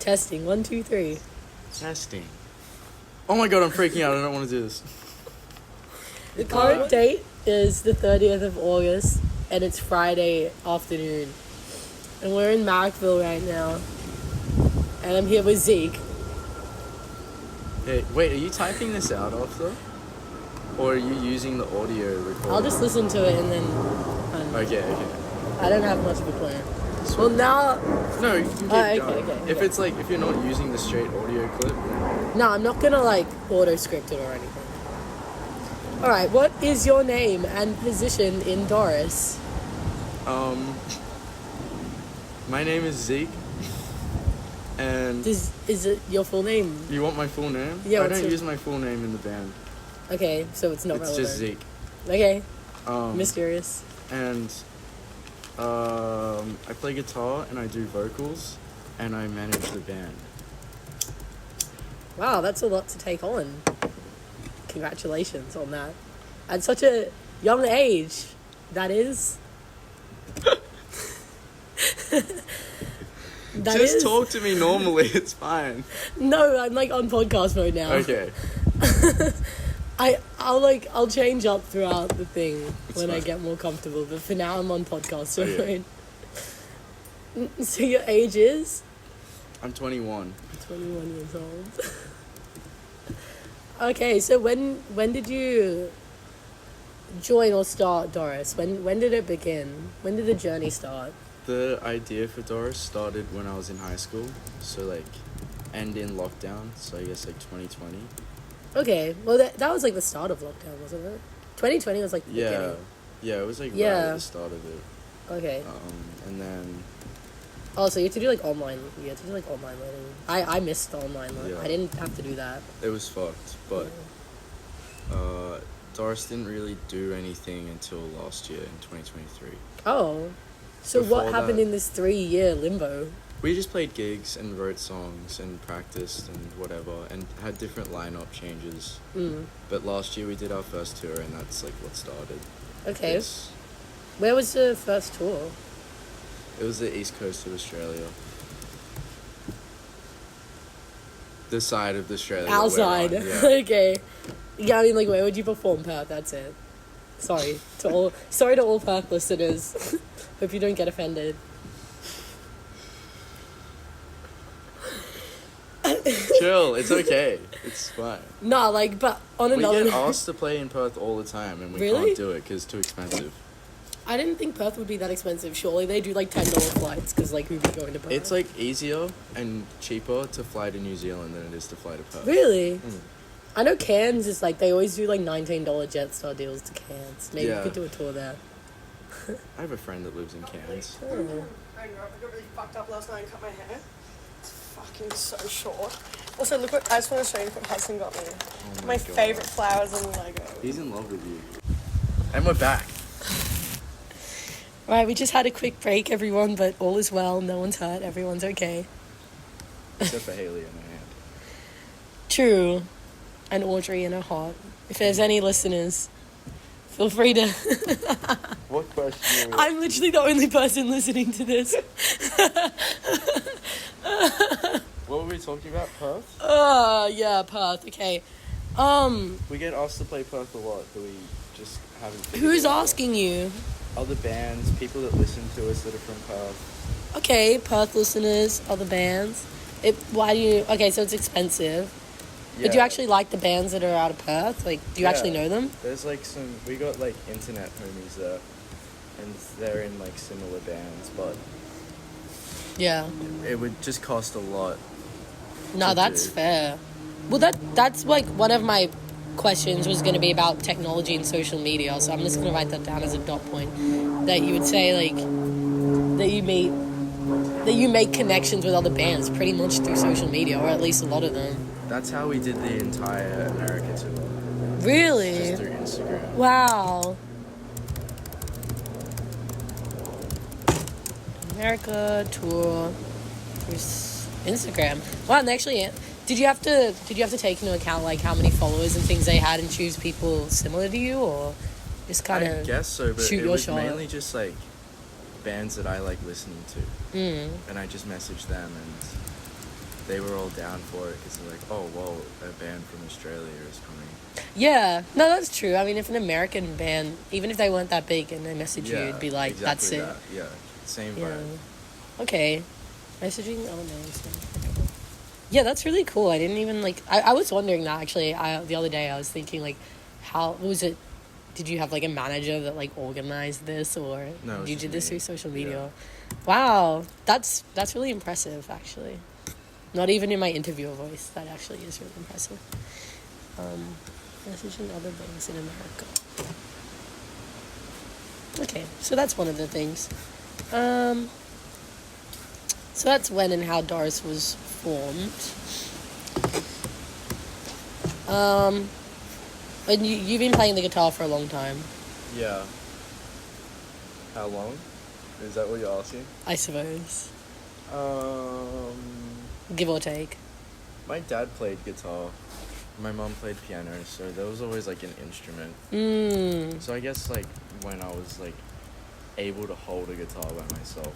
Testing. 1, 2, 3. Testing. Oh my god, I'm freaking out. I don't want to do this. The current date is the 30th of August, and it's Friday afternoon. And we're in Marrickville right now. And I'm here with Zeke. Hey, wait, are you typing this out after? Or are you using the audio recorder? I'll just listen to it and then... Okay. I don't have much of a plan. Well, now... No, you can keep okay. If it's like, if you're not using the straight audio clip, then... No, I'm not gonna, like, auto-script it or anything. Alright, what is your name and position in Doris? My name is Zeke. And... Is it your full name? You want my full name? Yeah, I don't use my full name in the band. Okay, so it's not relevant. It's just Zeke. Okay. Mysterious. And I play guitar and I do vocals and I manage the band. Wow, that's a lot to take on. Congratulations on that. At such a young age, that is. Talk to me normally, it's fine. No, I'm like on podcast mode now. Okay. I'll change up throughout the thing when fine. I get more comfortable, but for now I'm on podcast mode. Okay. So your age is? I'm 21. 21 years old. Okay, so when did you join or start Doris? When did it begin? When did the journey start? The idea for Doris started when I was in high school, so like, and in lockdown, so I guess like 2020. Okay, well that was like the start of lockdown, wasn't it? 2020 was like the beginning. Yeah, it was like right at the start of it. Okay. And then... Oh, so you had to do like online, learning. I missed the online learning. I didn't have to do that. It was fucked, but Doris didn't really do anything until last year in 2023. Oh, so what happened in this 3-year limbo? We just played gigs and wrote songs and practiced and whatever and had different lineup changes. But last year we did our first tour and that's like what started. Okay. Where was the first tour? It was the east coast of Australia. The side of Australia. Outside. Yeah. Okay. Yeah, I mean, like, where would you perform, Perth? That's it. Sorry to all Perth listeners. Hope you don't get offended. Chill, it's okay. It's fine. No, like, but on another... We get asked to play in Perth all the time and we can't do it because it's too expensive. I didn't think Perth would be that expensive. Surely they do like $10 flights because like who'd be going to Perth? It's like easier and cheaper to fly to New Zealand than it is to fly to Perth. Really? I know Cairns is like, they always do like $19 Jetstar deals to Cairns. Maybe we could do a tour there. I have a friend that lives in Cairns. Oh. I got really fucked up last night and cut my hair. It's fucking so short. Also, look what, I just want to show you what Hudson got me. Oh my favourite flowers and Lego. He's in love with you. And we're back. Right, we just had a quick break, everyone, but all is well. No one's hurt. Everyone's okay. Except for Haley in her hand. True. And Audrey in her heart. If there's any listeners, feel free to... What question? I'm literally the only person listening to this. What were we talking about? Perth? Yeah, Perth. Okay. We get asked to play Perth a lot, but we just haven't... Who's asking you? Other bands, people that listen to us that are from Perth. Okay, Perth listeners, other bands. Okay, so it's expensive. Yeah. But do you actually like the bands that are out of Perth? Like, do you actually know them? There's like we got like internet homies there, and they're in like similar bands, but yeah, it would just cost a lot. No, that's fair. Well, that's like one of my questions was going to be about technology and social media, so I'm just going to write that down as a dot point. That you would say like that you make connections with other bands pretty much through social media, or at least a lot of them. That's how we did the entire America tour. Really? Just through Instagram. Wow. America tour through Instagram. Wow, and actually, did you have to take into account like how many followers and things they had and choose people similar to you, or just kind of? I guess so, but shoot it your was shot? mainly just like bands that I like listening to, and I just messaged them and they were all down for it because they're like, oh, well, a band from Australia is coming. Yeah, no, that's true. I mean, if an American band, even if they weren't that big and they message you, Yeah, it'd be like, exactly that's it. that. Yeah, same Yeah. vibe. Okay. Messaging? Oh, no. Yeah, that's really cool. I didn't even, like... I was wondering that, actually. The other day, I was thinking, like, how... Was it... Did you have, like, a manager that, like, organized this, or... No, it was you just did this me. through social media? Yeah. Wow. That's really impressive, actually. Not even in my interviewer voice. That actually is really impressive. Messaging other bands in America. Okay, so that's one of the things. So that's when and how Doris was formed. And you've been playing the guitar for a long time, Yeah. How long? Is that what you're asking? I suppose. Um, Give or take. my dad played guitar. My mom played piano, so there was always like an instrument. So I guess like when I was like able to hold a guitar by myself,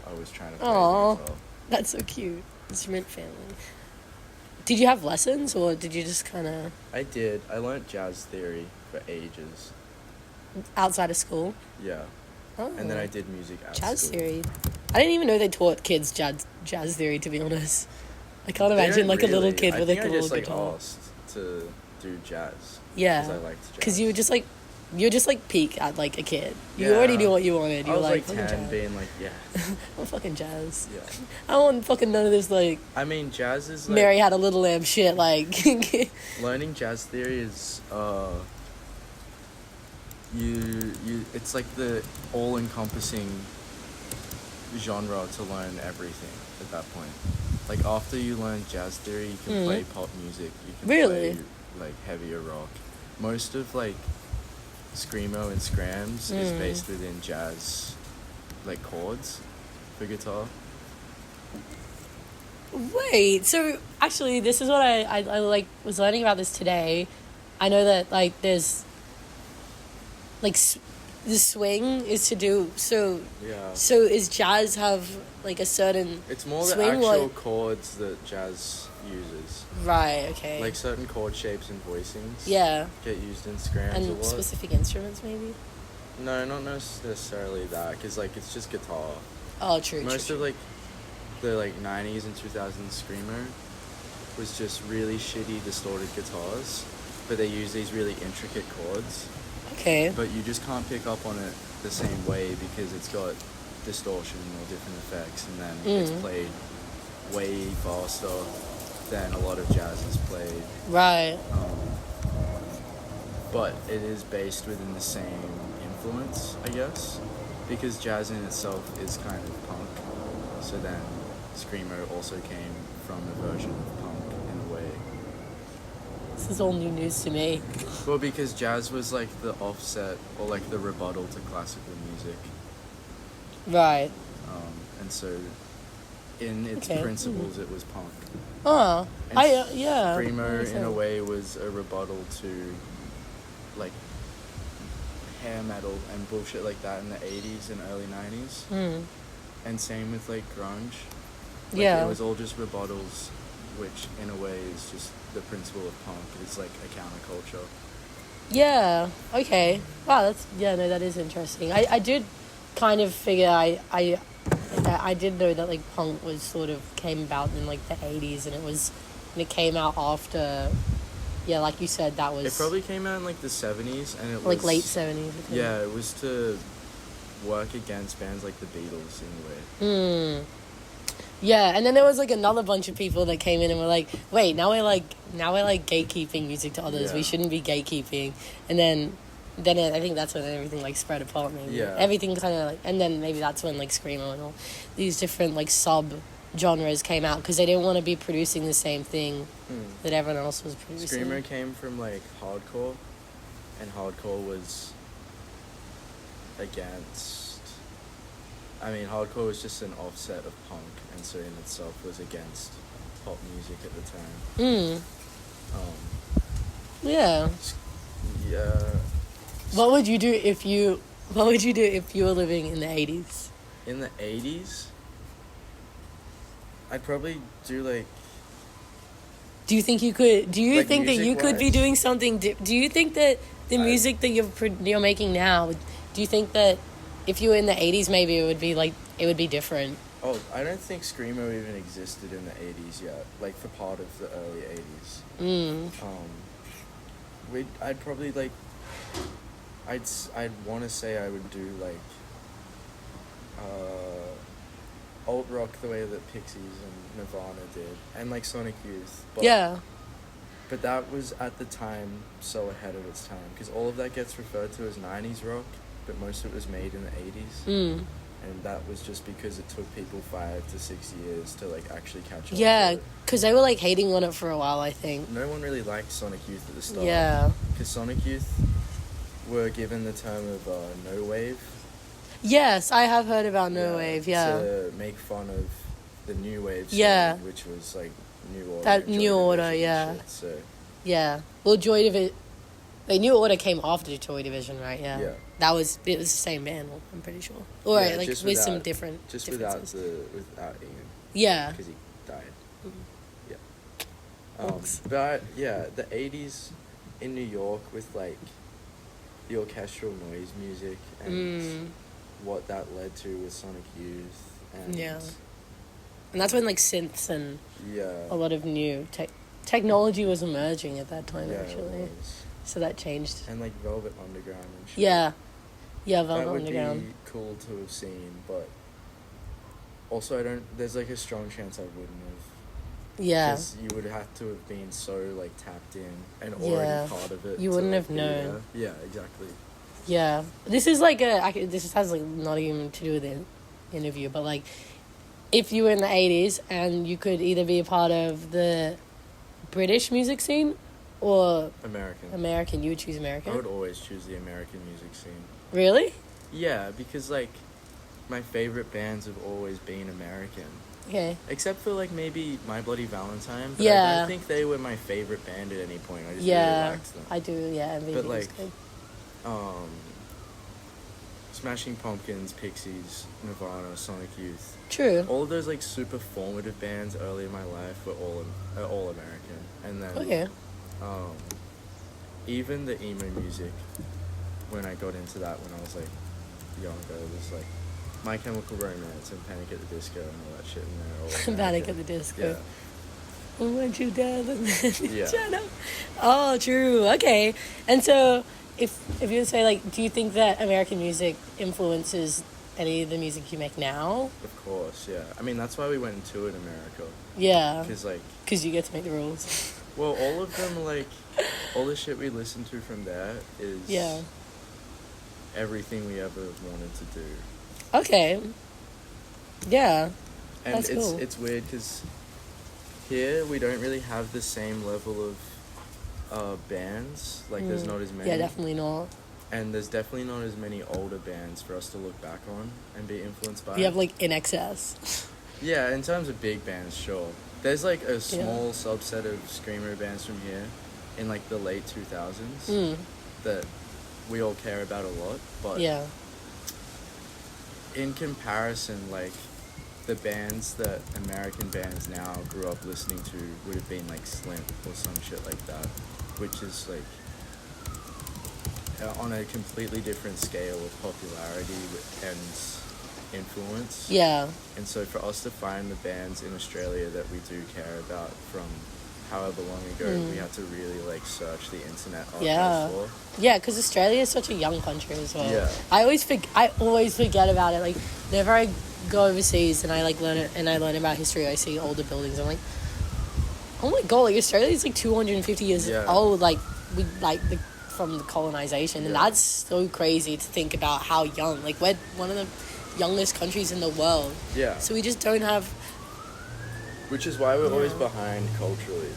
I was trying to play Aw. the guitar. That's so cute. Instrument family. Did you have lessons, or did you just kind of... I did. I learnt jazz theory for ages. outside of school? Yeah. Oh. And then I did music at Jazz school. theory. I didn't even know they taught kids jazz theory, to be honest. I can't They imagine don't like a little really. kid with I like think a I little just like guitar. asked to do jazz. Yeah. Because I liked jazz. Because you were just like... You're just like peak at like a kid. You Yeah. already knew what you wanted. You I were was like fucking 10 jazz. being like, yeah. I'm fucking jazz. Yeah. I don't want fucking none of this like I mean, jazz is like... Mary had a little lamb shit like. Learning jazz theory is, it's like the all-encompassing genre to learn everything at that point. Like, after you learn jazz theory, you can play pop music, you can Really? play, like, heavier rock. Most of, like, screamo and scrams is based within jazz, like, chords for guitar. Wait, so actually this is what I like was learning about this today. I know that like there's like the swing is to do so Yeah. so is jazz have like a certain It's more the swing actual what- chords that jazz uses. right, okay. Like, certain chord shapes and voicings yeah. get used in scrams a And lot. specific instruments maybe? No, not necessarily that, because, like, it's just guitar. Oh, true. Most true, of, like, the, like, 90s and 2000s screamo was just really shitty distorted guitars, but they use these really intricate chords, okay. but you just can't pick up on it the same way because it's got distortion or different effects, and then it's played way faster than a lot of jazz is played. Right. But it is based within the same influence, I guess, because jazz in itself is kind of punk. So then screamo also came from a version of punk in a way. This is all new news to me. Well, because jazz was like the offset or like the rebuttal to classical music. Right. And so in its Okay. principles, it was punk. Oh. And Yeah. Screamo, that makes in a sense. way, was a rebuttal to, like, hair metal and bullshit like that in the 80s and early 90s. And same with, like, grunge. Like, Yeah. It was all just rebuttals, which, in a way, is just the principle of punk. It's, like, a counterculture. Yeah. Okay. Wow. No, that is interesting. I did kind of figure I did know that like punk was sort of came about in like the 80s, and it came out after. Yeah, like you said, that was It probably came out in, like, the 70s, and it like was... late 70s. I think. Yeah, it was to work against bands like the Beatles, in a way. Yeah, and then there was like another bunch of people that came in and were like, "Wait, now we're gatekeeping music to others. Yeah. We shouldn't be gatekeeping." And then I think that's when everything like spread apart. Maybe Yeah. everything kind of like, and then maybe that's when like screamo and all these different like sub genres came out because they didn't want to be producing the same thing that everyone else was producing. Screamo came from, like, hardcore, and hardcore was against... I mean, hardcore was just an offset of punk, and so in itself was against pop music at the time. Yeah. Yeah, What would you do if you were living in the 80s? in the 80s, I'd probably do, like, Do you think you could? Do you Like, think that you could be music-wise? doing something? Do you think that the music that you're making now? Do you think that if you were in the 80s, maybe it would be different? Oh, I don't think screamo even existed in the 80s yet. Like, for part of the early 80s. I'd probably, like... I'd want to say I would do, like... alt rock the way that Pixies and Nirvana did. And, like, Sonic Youth. But, Yeah. But that was, at the time, so ahead of its time. Because all of that gets referred to as 90s rock. But most of it was made in the 80s. And that was just because it took people 5 to 6 years to, like, actually catch up. Yeah, because they were, like, hating on it for a while, I think. No one really liked Sonic Youth at the start. Yeah. Because Sonic Youth were given the term of no wave. Yes, I have heard about no wave, yeah. To make fun of the new wave scene, Yeah. which was, like, New Order. That and Joy New Order, Division yeah. and shit, so, Yeah. Well, Joy Division... Like, New Order came after Joy Division, right? Yeah. Yeah. It was the same band, I'm pretty sure. Or, Yeah, like, just with some without- different just differences. without Ian. Yeah. Because he died. Yeah. Thanks. But, yeah, the 80s in New York with, like, the orchestral noise music and what that led to with Sonic Youth. And Yeah. And that's when, like, synths and yeah. a lot of new technology was emerging at that time, Yeah, actually. it was. So that changed. And, like, Velvet Underground and shit. Yeah. Yeah, That Velvet would Underground. be cool to have seen, but also there's, like, a strong chance I wouldn't have. Yeah. Because you would have to have been so, like, tapped in and Yeah. already part of it. You to, wouldn't like, have be known. there. Yeah, exactly. Yeah. This is like this has, like, not even to do with the interview, but, like, if you were in the 80s and you could either be a part of the British music scene or American, you would choose American? I would always choose the American music scene. Really? Yeah, because, like, my favorite bands have always been American. Okay. Except for, like, maybe My Bloody Valentine. But I Yeah. don't think they were my favorite band at any point. I just really Yeah. liked them. I do, yeah. MVD But, is like, good. Smashing Pumpkins, Pixies, Nirvana, Sonic Youth. True. All of those, like, super formative bands early in my life were all American. And then... Okay. Even the emo music, when I got into that when I was, like, younger, it was, like, My Chemical Romance and Panic at the Disco and all that shit in there. All Panic American. at the Disco. Yeah. Oh, weren't you dead? Yeah. Shut up. Oh, true. Okay. And so, if you say, like, do you think that American music influences any of the music you make now? Of course, yeah. I mean, that's why we went and toured America. Yeah. Because, like... Because you get to make the rules. Well, all of them, like... all the shit we listen to from there is... Yeah. everything we ever wanted to do. Okay. Yeah. And That's cool. it's weird because here we don't really have the same level of bands. Like, there's not as many. Yeah, definitely not. And there's definitely not as many older bands for us to look back on and be influenced by. We have, like, In Excess. Yeah, in terms of big bands, sure. There's, like, a small subset of screamo bands from here in, like, the late 2000s that we all care about a lot. But Yeah. in comparison, like, the bands that American bands now grew up listening to would have been, like, Slim or some shit like that, which is, like, on a completely different scale of popularity and influence. Yeah. And so for us to find the bands in Australia that we do care about from however long ago, we had to really, like, search the internet Yeah. for. Yeah, because Australia is such a young country as well. Yeah. I always forget about it. Like, whenever I go overseas and I, like, learn about history, I see older buildings. I'm like, oh my god, like, Australia is, like, 250 years old. Like, from the colonization, and that's so crazy to think about how young. Like, we're one of the youngest countries in the world. Yeah. So we just don't have. Which is why we're always behind culturally.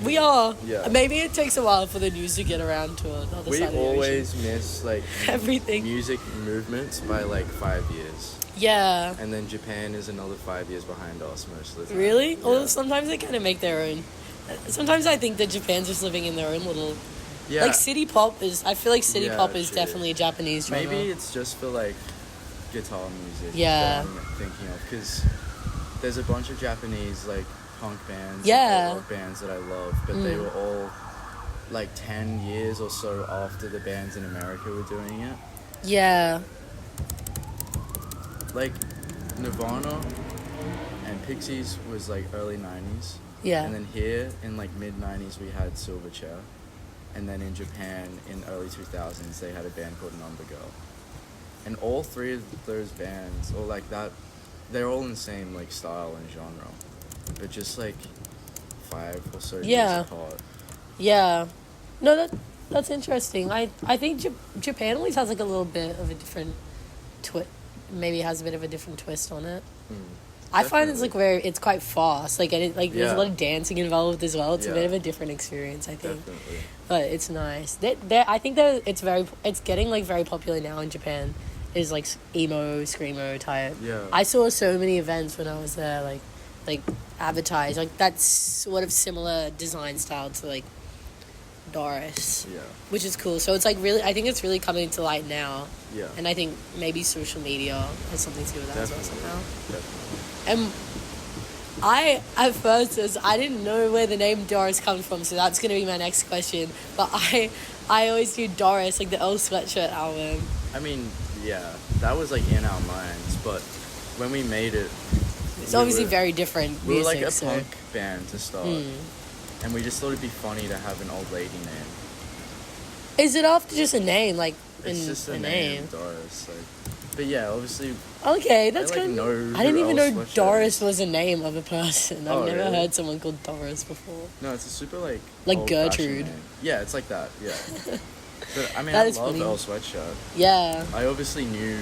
We are. Yeah. Maybe it takes a while for the news to get around to another We side of the always ocean. miss, like, Everything. music movements by, like, 5 years. Yeah. And then Japan is another 5 years behind us most of the time. Really? Yeah. Well, sometimes they kind of make their own. Sometimes I think that Japan's just living in their own little. Yeah. Like, city pop is. I feel like city Yeah, pop is shit. definitely a Japanese genre. Maybe it's just for, like, guitar music. Yeah. That I'm thinking of, because there's a bunch of Japanese, like, punk bands, Yeah. and rock bands that I love, but they were all like 10 years or so after the bands in America were doing it. Yeah. Like Nirvana and Pixies was like early 90s. Yeah. And then here in like mid 90s we had Silverchair. And then in Japan in early 2000s they had a band called Number Girl. And all three of those bands, or like that, they're all in the same like style and genre. But just like 5 or so years apart. Yeah. No, that's interesting. I think Japan always has like a little bit of a different twist. Maybe has a bit of a different twist on it. I find it's like it's quite fast. Like, and it, like there's a lot of dancing involved as well. It's a bit of a different experience, I think. Definitely. But it's nice. I think that it's getting like very popular now in Japan. Is like emo, screamo type. Yeah. I saw so many events when I was there, like advertised, like that's sort of similar design style to like Doris. Yeah. Which is cool. So it's like really, I think it's really coming to light now. Yeah. And I think maybe social media has something to do with that as well somehow. Definitely. And I, at first, I didn't know where the name Doris comes from, so that's going to be my next question. But I always do Doris, like the Earl Sweatshirt album. I mean, yeah, that was like in our minds, but when we made it... It's obviously very different music. We were like a punk band to start, and we just thought it'd be funny to have an old lady name. Is it after just a name, like it's just a name, Doris. Like, but yeah, obviously. Okay, that's good. I didn't even know Doris was a name of a person. I've never really? heard someone called Doris before. No, it's a super like Gertrude. Name. Yeah, it's like that. Yeah. But I mean, I love Earl Sweatshirt. Yeah. I obviously knew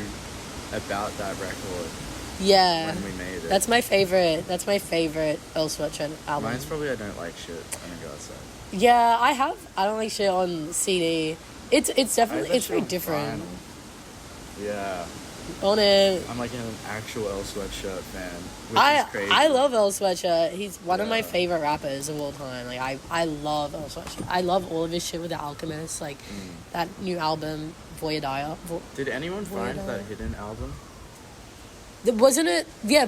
about that record. Yeah. When we made it. That's my favorite Earl Sweatshirt album. Mine's probably I Don't Like Shit. I don't go outside. Yeah, I Don't Like Shit on CD. It's definitely it's very different. Yeah. On it. I'm like an actual Earl Sweatshirt fan, which is crazy. I love Earl Sweatshirt. He's one of my favorite rappers of all time. Like I love Earl Sweatshirt. I love all of his shit with The Alchemist. Like that new album, Voyadaya. Did anyone find that hidden album? Wasn't it? Yeah,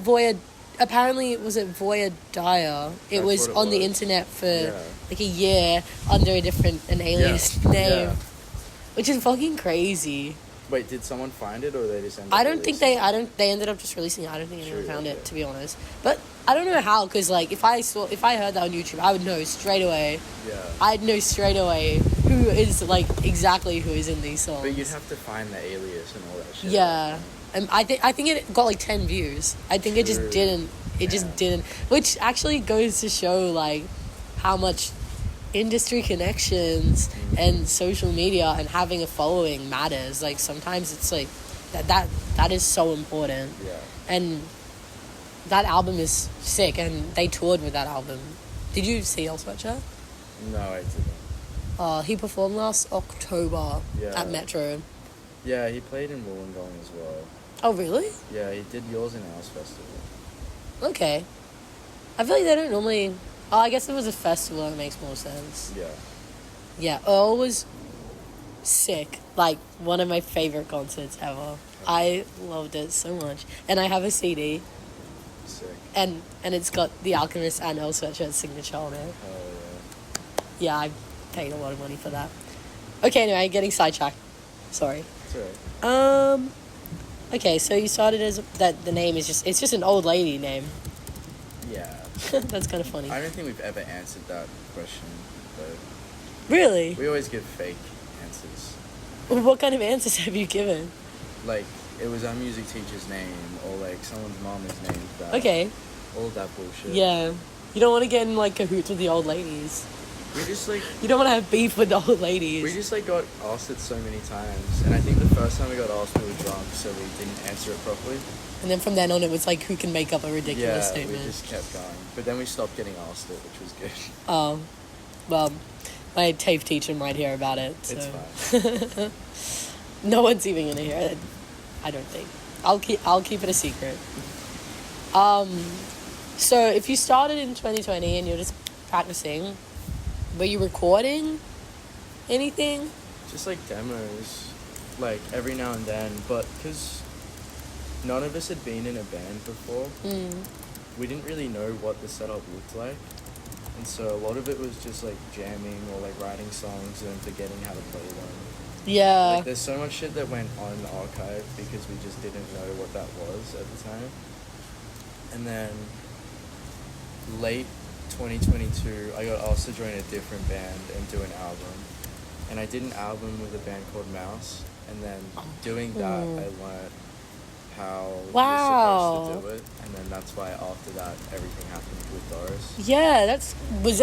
apparently was it Voyadaya? It was on the internet for like a year under an alias name, which is fucking crazy. Wait, did someone find it or they just ended up they ended up just releasing it. I don't think anyone found it, to be honest. But I don't know how, because like if I heard that on YouTube, I would know straight away. Yeah. I'd know straight away who is like exactly who is in these songs. But you'd have to find the alias and all that shit. Yeah. And I think it got like 10 views. I think it just didn't. It just didn't. Which actually goes to show like how much industry connections and social media and having a following matters. Like sometimes it's like that is so important. Yeah. And that album is sick, and they toured with that album. Did you see Earl Sweatshirt? No, I didn't. He performed last October at Metro. Yeah, he played in Wollongong as well. Oh, really? Yeah, he did Yours in Ours Festival. Okay. I feel like they don't normally... Oh, I guess it was a festival, it makes more sense. Yeah. Yeah, Earl was sick. Like, one of my favorite concerts ever. Okay. I loved it so much. And I have a CD. Sick. And it's got The Alchemist and Earl Sweatshirt's signature on it. Oh, yeah. Yeah, I paid a lot of money for that. Okay, anyway, getting sidetracked. Sorry. That's alright. Okay, so you started as that the name is it's just an old lady name. Yeah. That's kind of funny. I don't think we've ever answered that question, though. Really? We always give fake answers. What kind of answers have you given? Like, it was our music teacher's name, or like someone's mom is named that. Okay. All that bullshit. Yeah. You don't want to get in like cahoots with the old ladies. We just like... You don't want to have beef with the old ladies. We just like got asked it so many times, and I think the first time we got asked we were drunk, so we didn't answer it properly. And then from then on it was like, who can make up a ridiculous statement? We just kept going. But then we stopped getting asked it, which was good. Oh. Well, my TAFE teacher might hear about it. So. It's fine. No one's even going to hear it. I don't think. I'll keep it a secret. So if you started in 2020 and you're just practicing, were you recording anything? Just like demos, like every now and then, but because none of us had been in a band before, we didn't really know what the setup looked like. And so a lot of it was just like jamming or like writing songs and forgetting how to play them. Yeah. Like there's so much shit that went on in the archive because we just didn't know what that was at the time. And then late 2022, I got asked to join a different band and do an album. And I did an album with a band called Mouse. And then doing that, I learned how Wow. you're supposed to do it. And then that's why after that, everything happened with Doris. Yeah, that's... Was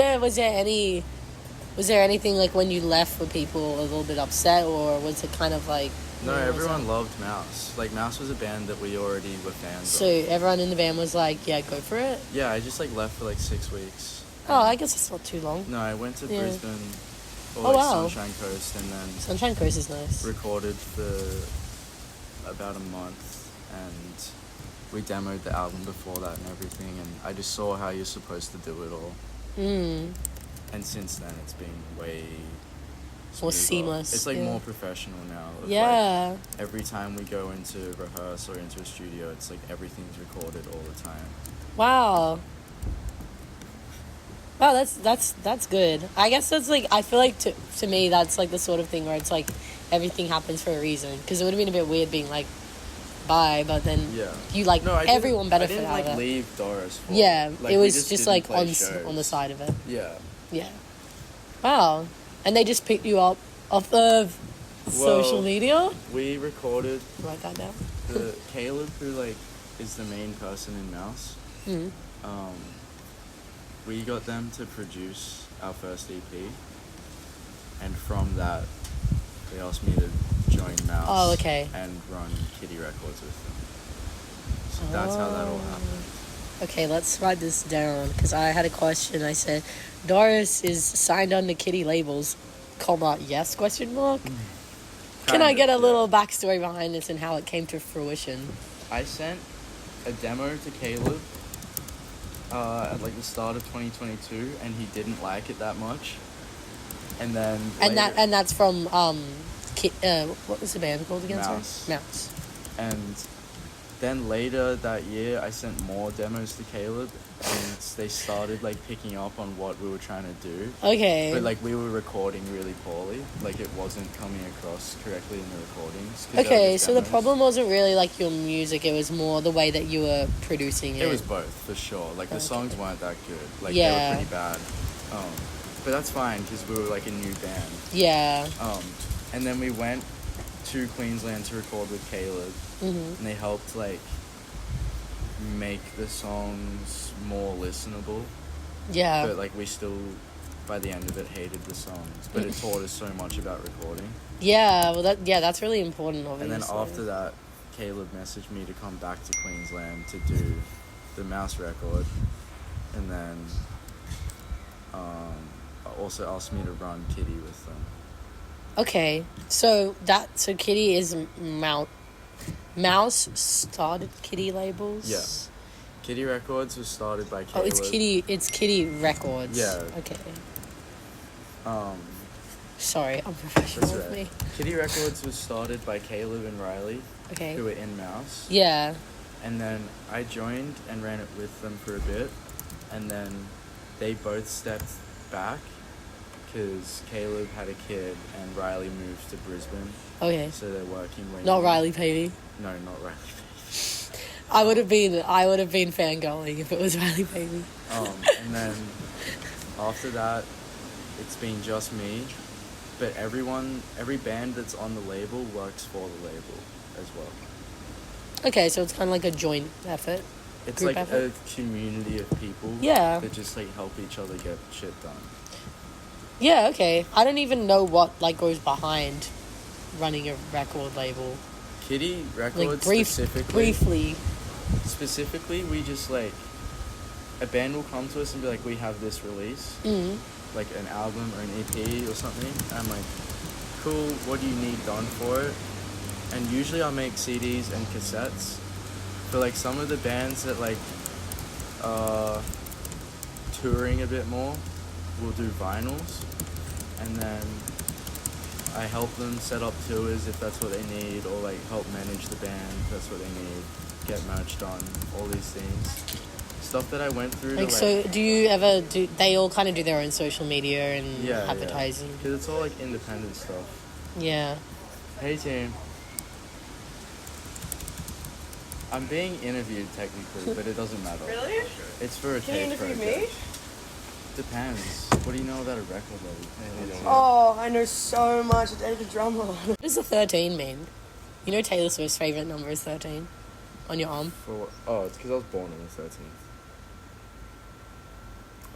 there anything, like, when you left, were people a little bit upset, or was it kind of like... No, everyone loved Mouse. Like, Mouse was a band that we already were fans So of. everyone in the band was like, yeah, go for it? Yeah, I just, like, left for, like, 6 weeks. Oh, I guess it's not too long. No, I went to Yeah. Brisbane or, Oh, like, wow. Sunshine Coast and then Sunshine Coast is nice. recorded for about a month, and we demoed the album before that and everything, and I just saw how you're supposed to do it all. And since then, it's been way More smoother. seamless, It's like yeah. more professional now. Of, Yeah. Like, every time we go into rehearse or into a studio, it's like everything's recorded all the time. Wow. Wow, that's good. I guess that's like, I feel like to me that's like the sort of thing where it's like everything happens for a reason. Because it would have been a bit weird being like, bye, but then Yeah. you like No, everyone benefit I didn't out like of it. leave Doris for Yeah, Like, it we was just didn't like play shows. on the side of it. Yeah. Yeah. Wow. And they just picked you up off of social media? We recorded Write that down. the Caleb, who like is the main person in Mouse. We got them to produce our first EP, and from that, they asked me to join Mouse. Oh, okay. And run Kitty Records with them. So that's how that all happened. Okay, let's write this down because I had a question. I said, Doris is signed on to Kitty labels, yes, question mark? Can I get a little backstory behind this and how it came to fruition? I sent a demo to Caleb at like the start of 2022, and he didn't like it that much. And then And that's from what was the band called again? Mouse. Sorry? Mouse. And then later that year, I sent more demos to Caleb, and they started like picking up on what we were trying to do. Okay. But like we were recording really poorly, like it wasn't coming across correctly in the recordings. 'Cause they were Okay, just so the demos. problem wasn't really like your music, it was more the way that you were producing it. It was both, for sure. Like the Okay. songs weren't that good. Like Yeah. they were pretty bad. But that's fine because we were like a new band. Yeah. And then we went to Queensland to record with Caleb, and they helped like make the songs more listenable. Yeah. But like we still, by the end of it, hated the songs. But it taught us so much about recording. Yeah, well that's really important, obviously. And then after that, Caleb messaged me to come back to Queensland to do the Mouse record, and then also asked me to run Kitty with them. Okay, so Kitty is Mouse started Kitty labels? Yeah. Kitty Records was started by Oh, Caleb. it's Kitty Records. Yeah. Okay. Um, Sorry, I'm professional that's with right. me. Kitty Records was started by Caleb and Riley, Okay. who were in Mouse. Yeah. And then I joined and ran it with them for a bit, and then they both stepped back because Caleb had a kid and Riley moved to Brisbane. Okay. So they're working way Not more. Riley Pavey. No, not Riley Page. I would have been fangirling if it was Riley Pavey. And then after that, it's been just me. But every band that's on the label works for the label as well. Okay, so it's kind of like a joint effort. It's Group like effort? a community of people Yeah. that just like help each other get shit done. Yeah, okay. I don't even know what like goes behind running a record label. Kitty Like Records briefly. Specifically, we just like a band will come to us and be like, we have this release, like an album or an EP or something. And I'm like, cool. What do you need done for it? And usually I'll make CDs and cassettes. For like some of the bands that like touring a bit more, we'll do vinyls, and then I help them set up tours if that's what they need, or like help manage the band if that's what they need, get merch done, all these things. stuff that I went through. Like, to, so do you ever do? They all kind of do their own social media and yeah, advertising. Because it's all like independent stuff. Yeah. Hey team. I'm being interviewed technically, but it doesn't matter. Really? It's for a Can you tape interview project. me? Depends. What do you know about a record label? Oh, I know so much. I dated a drummer. What does the 13 mean? You know Taylor Swift's favorite number is 13 on your arm. For oh, it's because I was born on the 13th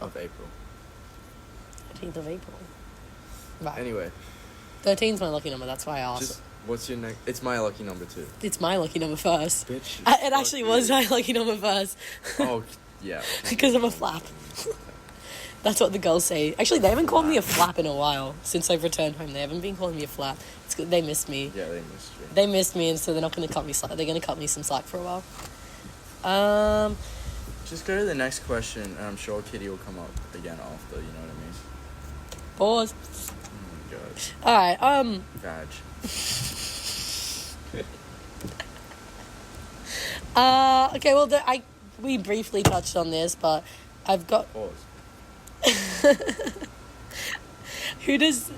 of April. 13th of April. Right. Anyway, 13's my lucky number. That's why I asked. just what's your next? It's my lucky number too. It's my lucky number first. Bitch. It actually was my lucky number first. Oh, yeah. Because I'm a flap. That's what the girls say. Actually, they haven't called me a flap in a while since I've returned home. They haven't been calling me a flap. It's good. They missed me. Yeah, they missed you. They missed me, and so they're not going to cut me slack. They're going to cut me some slack for a while. Just go to the next question, and I'm sure Kitty will come up again after. You know what I mean? Pause. Oh my god. All right. Vag. Okay. Well, we briefly touched on this, but I've got Pause. who does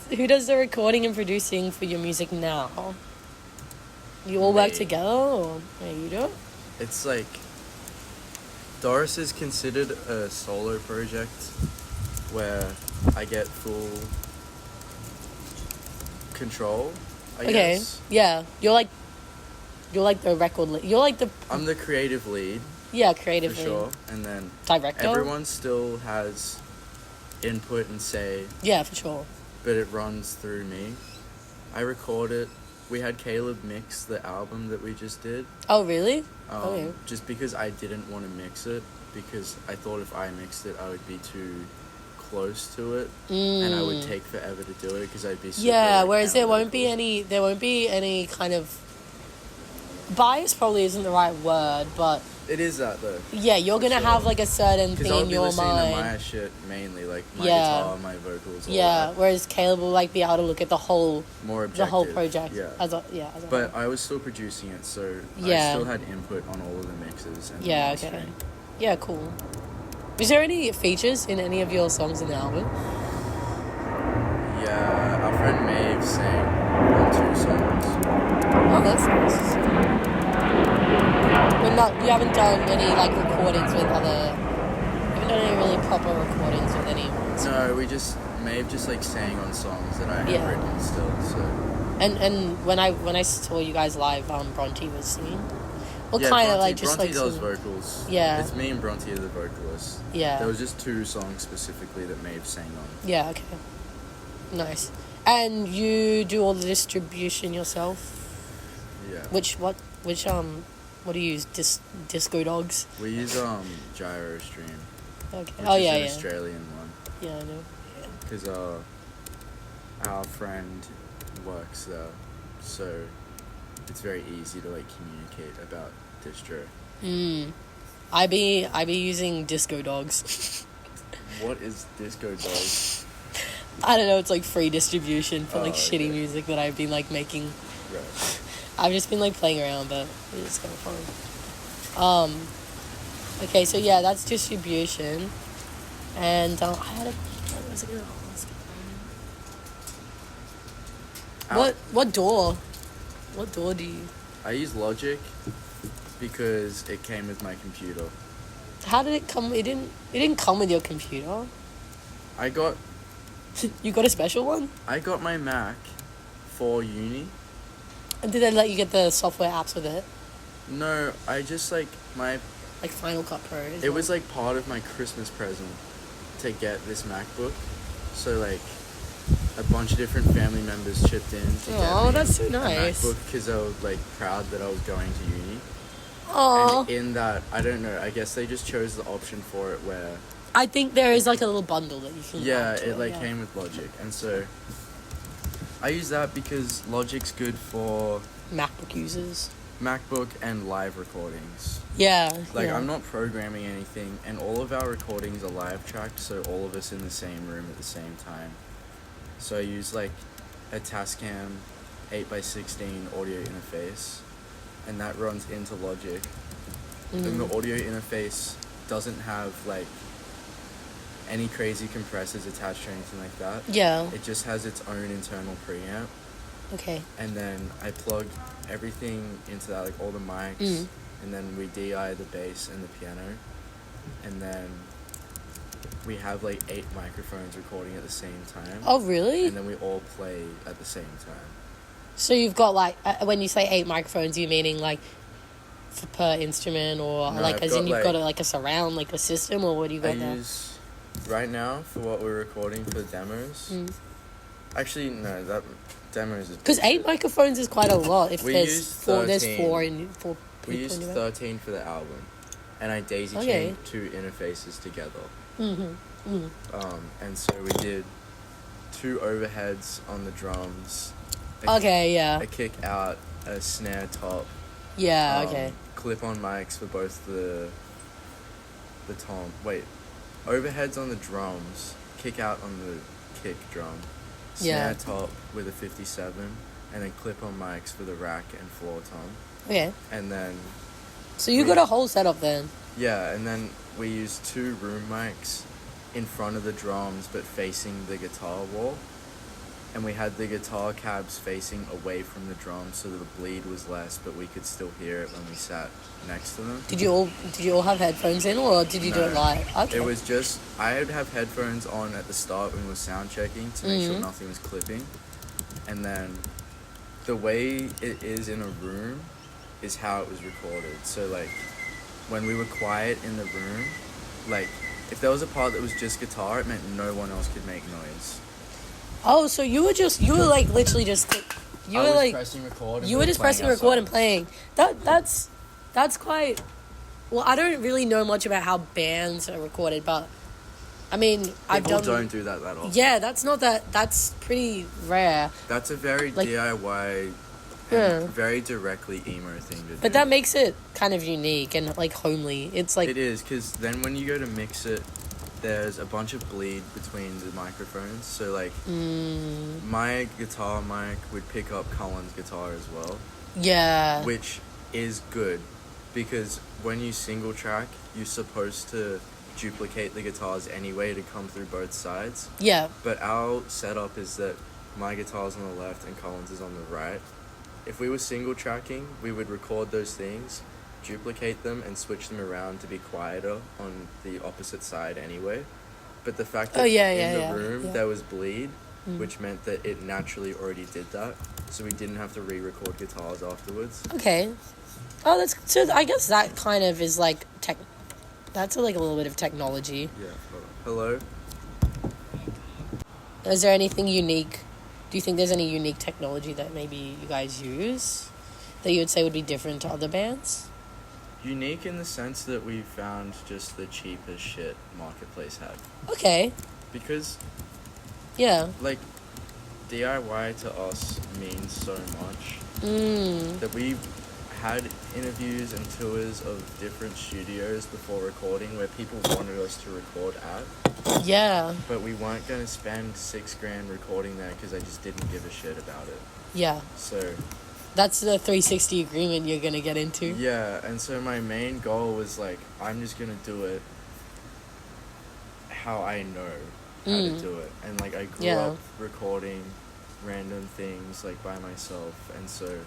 the recording and producing for your music now? You all work Me. together, or yeah, you do it? It's like Doris is considered a solo project where I get full control. I Okay. guess. Yeah. You're like the record. You're like the I'm the creative lead creative for sure, and then director. everyone still has input and say, Yeah, for sure. but it runs through me. I record it. We had Caleb mix the album that we just did. Oh, really? Okay. Just because I didn't want to mix it, because I thought if I mixed it, I would be too close to it, and I would take forever to do it because I'd be super, Yeah, like, whereas there won't be analytical. any kind of bias. Probably isn't the right word, but It is that though. yeah, you're For gonna sure. have like a certain Because thing I'll in be your listening to my mind. shit mainly, like my Yeah. guitar, my vocals. All Yeah, that. whereas Caleb will like be able to look at the whole More objective. the whole project Yeah. as a But whole. I was still producing it, so Yeah. I still had input on all of the mixes. And the Yeah, mastering. okay. Yeah, cool. Is there any features in any of your songs in the album? Yeah, our friend Maeve sang on 2 songs. Oh, that's nice. But you haven't done any like recordings with other. You haven't done any really proper recordings with anyone. No, Maeve just like sang on songs that I had Yeah. written still. So And when I saw you guys live, Bronte was singing. Well, yeah, kind of Bronte- like just Bronte like does singing. vocals. Yeah. It's me and Bronte are the vocalists. Yeah. There was just 2 songs specifically that Maeve sang on. Yeah. Okay. Nice. And you do all the distribution yourself. Yeah. What do you use? Disco Dogs. We use Gyro Stream, Okay. which Oh is yeah, an yeah. Australian one. Yeah, I know. Because our friend works there, so it's very easy to like communicate about distro. I be using Disco Dogs. What is Disco Dogs? I don't know. It's like free distribution for like Oh, shitty okay. music that I've been like making. Right. I've just been like playing around, but it's kind of fun. Okay, so yeah, that's distribution, and I had a. What was I gonna ask? What DAW? What DAW do you? I use Logic because it came with my computer. How did it come? It didn't come with your computer. I got You got a special one? my Mac for uni. And did they let you get the software apps with it, No, I just like my. like Final Cut Pro? It was like part of my Christmas present to get this MacBook. So like a bunch of different family members chipped in to get Oh, me that's so a nice. MacBook because they were like proud that I was going to uni. Oh, And in that, I don't know. I guess they just chose the option for it where I think there is like a little bundle that you can. yeah, add to it like yeah. came with Logic, and so I use that because Logic's good for MacBook users. MacBook and live recordings. Yeah. Like yeah. I'm not programming anything, and all of our recordings are live tracked, so all of us in the same room at the same time. So I use like a Tascam 8x16 audio interface, and that runs into Logic. Mm. Then the audio interface doesn't have like any crazy compressors attached or anything like that. Yeah. It just has its own internal preamp. Okay. And then I plug everything into that, like all the mics, and then we DI the bass and the piano, and then we have like 8 microphones recording at the same time. Oh, really? And then we all play at the same time. So you've got like, when you say 8 microphones, you meaning like per instrument, or No, like I've as got, in you've like, got like a surround, like a system, or what do you got I there? use, right now, for what we're recording for the demos, actually, no, that demos is... Because 8 microphones is quite a lot. If We there's use 4, there's 13. 4 in 4 people. We used in it. 13 for the album, and I daisy-chained 2 interfaces together. And so we did 2 overheads on the drums. A kick out, a snare top. Yeah, okay. Clip-on mics for both the tom. Wait, overheads on the drums, kick out on the kick drum, snare top with a 57, and then clip-on mics for the rack and floor tom. Okay. And then... So you got a whole setup then? Yeah, and then we used 2 room mics in front of the drums but facing the guitar wall. And we had the guitar cabs facing away from the drums so that the bleed was less, but we could still hear it when we sat next to them. Did you all have headphones in, or did you do it live? Okay. It was just, I would have headphones on at the start when we were sound checking to make sure nothing was clipping. And then the way it is in a room is how it was recorded. So like when we were quiet in the room, like if there was a part that was just guitar, it meant no one else could make noise. Oh, so you were like literally just you I were was like pressing record. And you we were just playing pressing record and ourselves. playing. That's quite. Well, I don't really know much about how bands are recorded, but I mean, People don't do that often. Yeah, that's pretty rare. That's a very Like- DIY and very directly emo thing to do. But that makes it kind of unique and like homely. It's like It is, because then when you go to mix it, there's a bunch of bleed between the microphones. So like my guitar mic would pick up Colin's guitar as well, yeah. which is good because when you single track, you're supposed to duplicate the guitars anyway to come through both sides. Yeah. But our setup is that my guitar's on the left and Colin's is on the right. If we were single tracking, we would record those things, duplicate them, and switch them around to be quieter on the opposite side anyway. But the fact that in the room there was bleed, which meant that it naturally already did that, so we didn't have to re-record guitars afterwards. Okay. Oh, that's so. I guess that kind of is like tech. That's like a little bit of technology. Yeah. Hello? Is there anything unique? Do you think there's any unique technology that maybe you guys use that you would say would be different to other bands? Unique in the sense that we found just the cheapest shit Marketplace had. Okay. Because, Yeah. like, DIY to us means so much that we had interviews and tours of different studios before recording where people wanted us to record at. Yeah. But we weren't going to spend $6,000 recording there because I just didn't give a shit about it. Yeah. So... That's the 360 agreement you're going to get into. Yeah, and so my main goal was, like, I'm just going to do it how I know how to do it. And, like, I grew up recording random things, like, by myself. And so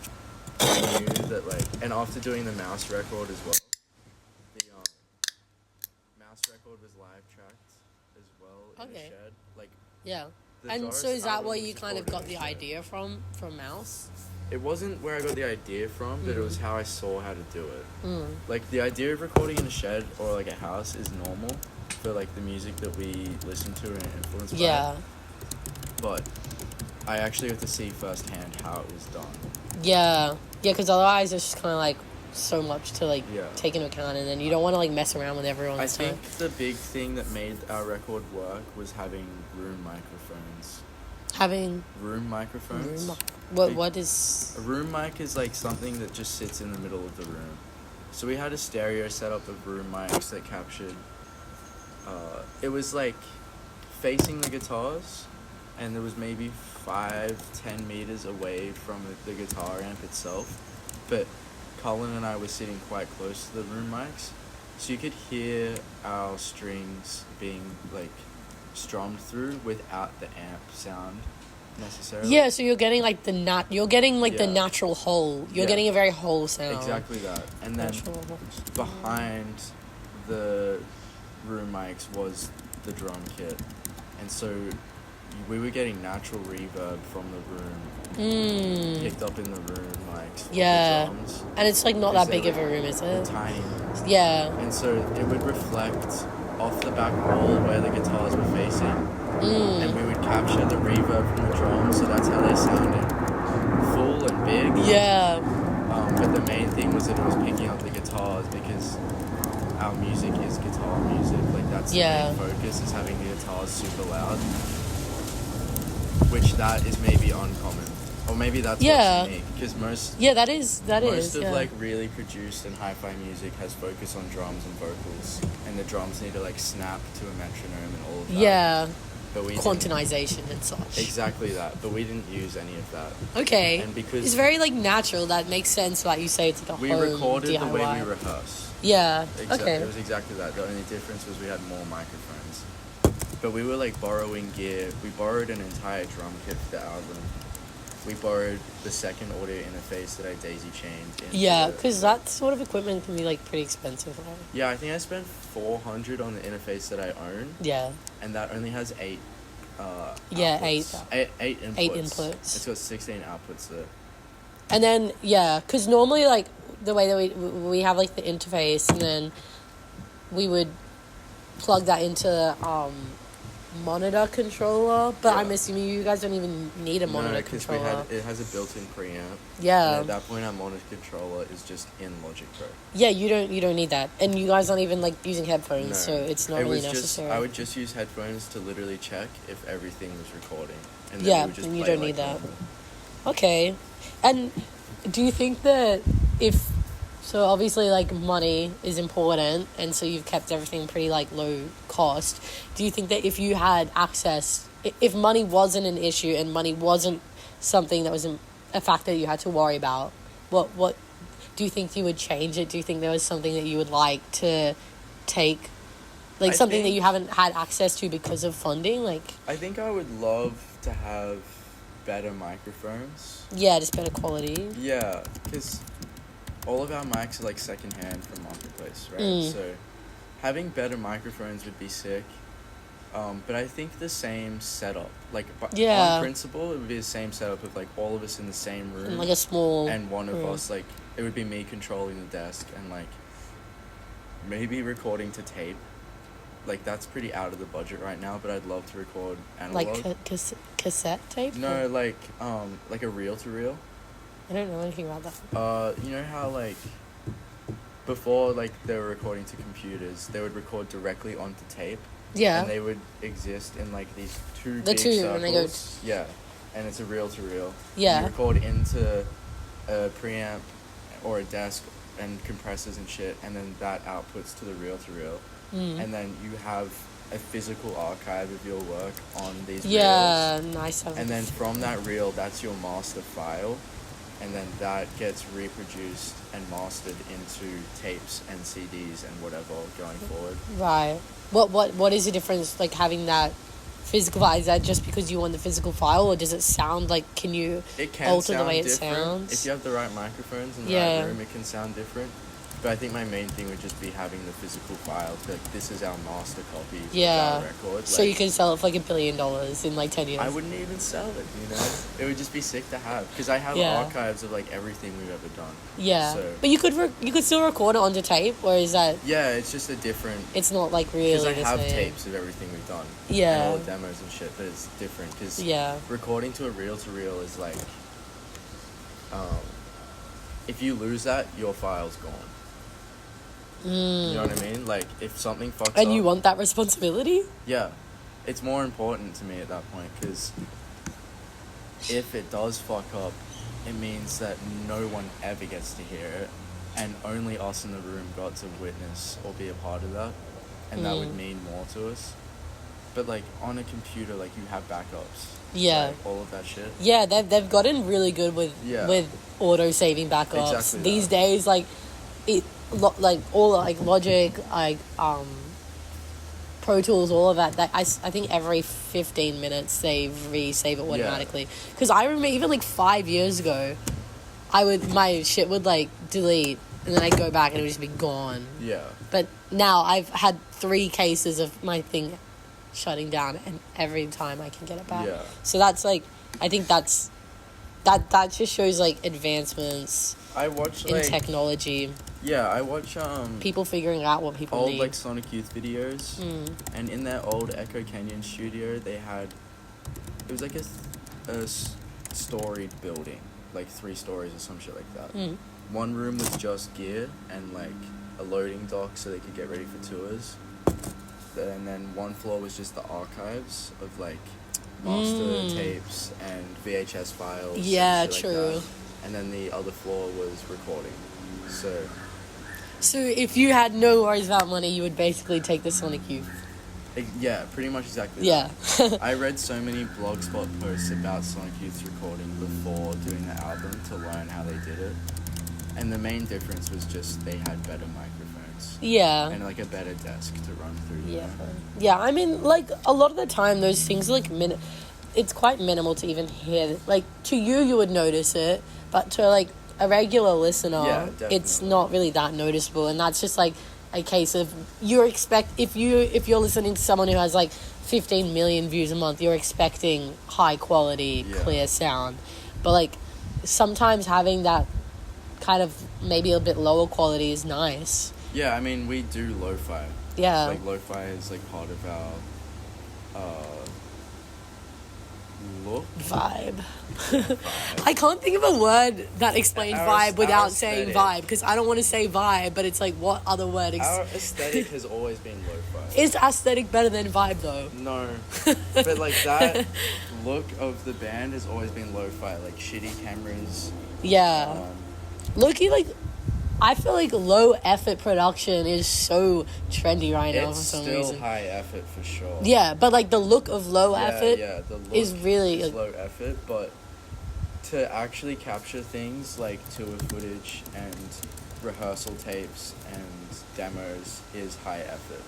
I knew that, like... And after doing the mouse record as well, the mouse record was live tracked as well in a shed. Like, Yeah. the And Doris so is that album where was you kind of recorded got in the a shed. idea from Mouse? It wasn't where I got the idea from, but it was how I saw how to do it. Like, the idea of recording in a shed or, like, a house is normal for, like, the music that we listen to and are influenced by. Yeah. But I actually got to see firsthand how it was done. Yeah. Yeah, because otherwise it's just kind of, like, so much to, like, Yeah. take into account, and then you don't want to, like, mess around with everyone's I time. think the big thing that made our record work was having room microphones. Having... Room microphones? What is... A room mic is, like, something that just sits in the middle of the room. So we had a stereo setup of room mics that captured... it was, like, facing the guitars, and there was maybe 5-10 meters away from the guitar amp itself. But Colin and I were sitting quite close to the room mics, So you could hear our strings being like strummed through without the amp sound necessarily. Yeah, so you're getting like the Yeah. natural whole. You're Yeah. getting a very whole sound. Exactly that. And then Natural. behind the room mics was the drum kit. And so we were getting natural reverb from the room, picked up in the room mics. Yeah. The drums, And it's like not because that big they of a room, is were it? tiny. Yeah. And so it would reflect off the back wall where the guitars were facing. And we would capture the reverb from the drums, so that's how they sounded. Full and big. Yeah. But the main thing was that it was picking up the guitars because our music is guitar music. Like that's the main focus, is having the guitars super loud. Which that is maybe uncommon. Or maybe that's what's unique. Because most that is of like really produced and hi-fi music has focus on drums and vocals. And the drums need to like snap to a metronome and all of that. Yeah. But we Quantization and such. Exactly that. But we didn't use any of that. Okay. And because it's very like natural, that makes sense. Like you say, it's like a we home recorded DIY. the way we rehearse. Yeah. It was exactly that. The only difference was we had more microphones. But we were like borrowing gear. We borrowed an entire drum kit for the album. We borrowed the second audio interface that I daisy chained. Yeah, because that sort of equipment can be like pretty expensive. Right? Yeah, I think I spent $400 on the interface that I own. Yeah. And that only has 8. Outputs. Eight inputs. 8 inputs. It's got 16 outputs there. And then because normally like the way that we have like the interface, and then we would plug that into monitor controller, but I'm assuming you guys don't even need a monitor controller. It has a built-in preamp. Yeah. And at that point, our monitor controller is just in Logic Pro. Yeah, you don't need that, and you guys aren't even like using headphones, so it's not really necessary. I would just use headphones to literally check if everything was recording, and then we would just and you play don't need that. normal. Okay, and do you think that so obviously like money is important, and so you've kept everything pretty like low cost. Do you think that if you had access, if money wasn't an issue and money wasn't something that was a factor you had to worry about, what do you think you would change it? Do you think there was something that you would like to take, like something that you haven't had access to because of funding? Like, I think I would love to have better microphones. Yeah, just better quality. Yeah, because all of our mics are like secondhand from Marketplace, right? So having better microphones would be sick. But I think the same setup, like on principle, it would be the same setup of like all of us in the same room, in like a small, and one of us, like it would be me controlling the desk and like maybe recording to tape. Like that's pretty out of the budget right now, but I'd love to record analog. Like cassette tape? No, like a reel to reel. I don't know anything about that. You know how like before like they were recording to computers, they would record directly onto tape. Yeah. And they would exist in like these two big circles. And they go yeah. And it's a reel to reel. Yeah. You record into a preamp or a desk and compressors and shit, and then that outputs to the reel to reel. And then you have a physical archive of your work on these reels. Yeah, nice. And then from that reel, that's your master file. And then that gets reproduced and mastered into tapes and CDs and whatever going forward. Right. What is the difference, like, having that physical file? Is that just because you want the physical file, or does it sound like, can you alter the way it sounds? If you have the right microphones in the right room, it can sound different. But I think my main thing would just be having the physical file. Like, this is our master copy of our record. So you can sell it for like $1 billion in like 10 years. I wouldn't even sell it, you know? It would just be sick to have. Because I have archives of like everything we've ever done. Yeah. So, but you could still record it onto tape, or is that... Yeah, it's just a different... It's not like really the same. Because I have tapes of everything we've done. Yeah. And all the demos and shit, but it's different. Because recording to a reel-to-reel is like... if you lose that, your file's gone. You know what I mean? Like, if something fucks up... And you want that responsibility? Yeah. It's more important to me at that point, because if it does fuck up, it means that no one ever gets to hear it, and only us in the room got to witness or be a part of that, and that would mean more to us. But, like, on a computer, like, you have backups. Yeah. Like, all of that shit. Yeah, they've gotten really good with auto-saving backups. Exactly These days, like... like all like Logic, like Pro Tools, all of that. That I think every 15 minutes they resave it automatically. Because I remember even like 5 years ago, my shit would like delete and then I'd go back and it would just be gone. Yeah. But now I've had 3 cases of my thing shutting down, and every time I can get it back. Yeah. So that's like, I think that just shows like advancements I watch in technology. Yeah, I watch People figuring out what people old need. like Sonic Youth videos, and in their old Echo Canyon studio, it was like a storied building, like 3 stories or some shit like that. One room was just gear and like a loading dock so they could get ready for tours. And then one floor was just the archives of like master tapes and VHS files. Yeah, and shit like true. that. And then the other floor was recording. So if you had no worries about money, you would basically take the Sonic Youth. Yeah, pretty much exactly Yeah. that. I read so many blogspot posts about Sonic Youth's recording before doing the album to learn how they did it. And the main difference was just they had better microphones. Yeah. And like a better desk to run through. Yeah. Yeah, I mean, like, a lot of the time, those things are, like, it's quite minimal to even hear. Like, to you would notice it, but to, like, a regular listener, it's not really that noticeable. And that's just, like, a case of if you're listening to someone who has, like, 15 million views a month, you're expecting high quality, clear sound. But, like, sometimes having that kind of maybe a bit lower quality is nice. Yeah, I mean, we do lo-fi. Yeah. Like, lo-fi is, like, part of our, look. Vibe. Vibe. I can't think of a word that explains vibe without saying aesthetic. vibe, because I don't want to say vibe, but it's like, what other word? Our aesthetic has always been lo-fi. Is aesthetic better than vibe, though? No. But, like, that look of the band has always been lo-fi. Like, shitty cameras. Yeah. Low-key, like, I feel like low effort production is so trendy right now for some reason. It's still high effort for sure. Yeah, but like the look of low effort the look is really is low effort, but to actually capture things like tour footage and rehearsal tapes and demos is high effort.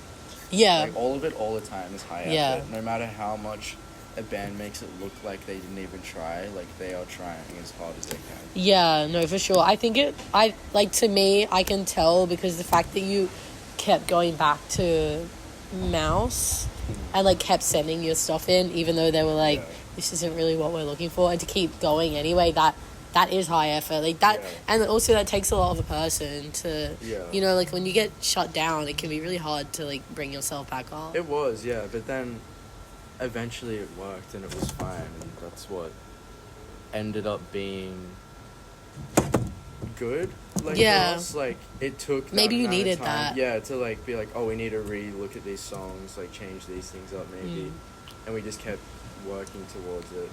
Yeah. Like all of it all the time is high effort. No matter how much a band makes it look like they didn't even try, like they are trying as hard as they can. Yeah, no, for sure. I think to me, I can tell because the fact that you kept going back to Mouse and like kept sending your stuff in, even though they were like, this isn't really what we're looking for, and to keep going anyway, that is high effort. Like that, and also that takes a lot of a person to, you know, like when you get shut down, it can be really hard to like bring yourself back up. It was, yeah, but then eventually it worked and it was fine, and that's what ended up being good. Like for us, like it took maybe you amount of needed time, that. to like be like, oh, we need to re-look at these songs, like change these things up maybe, and we just kept working towards it.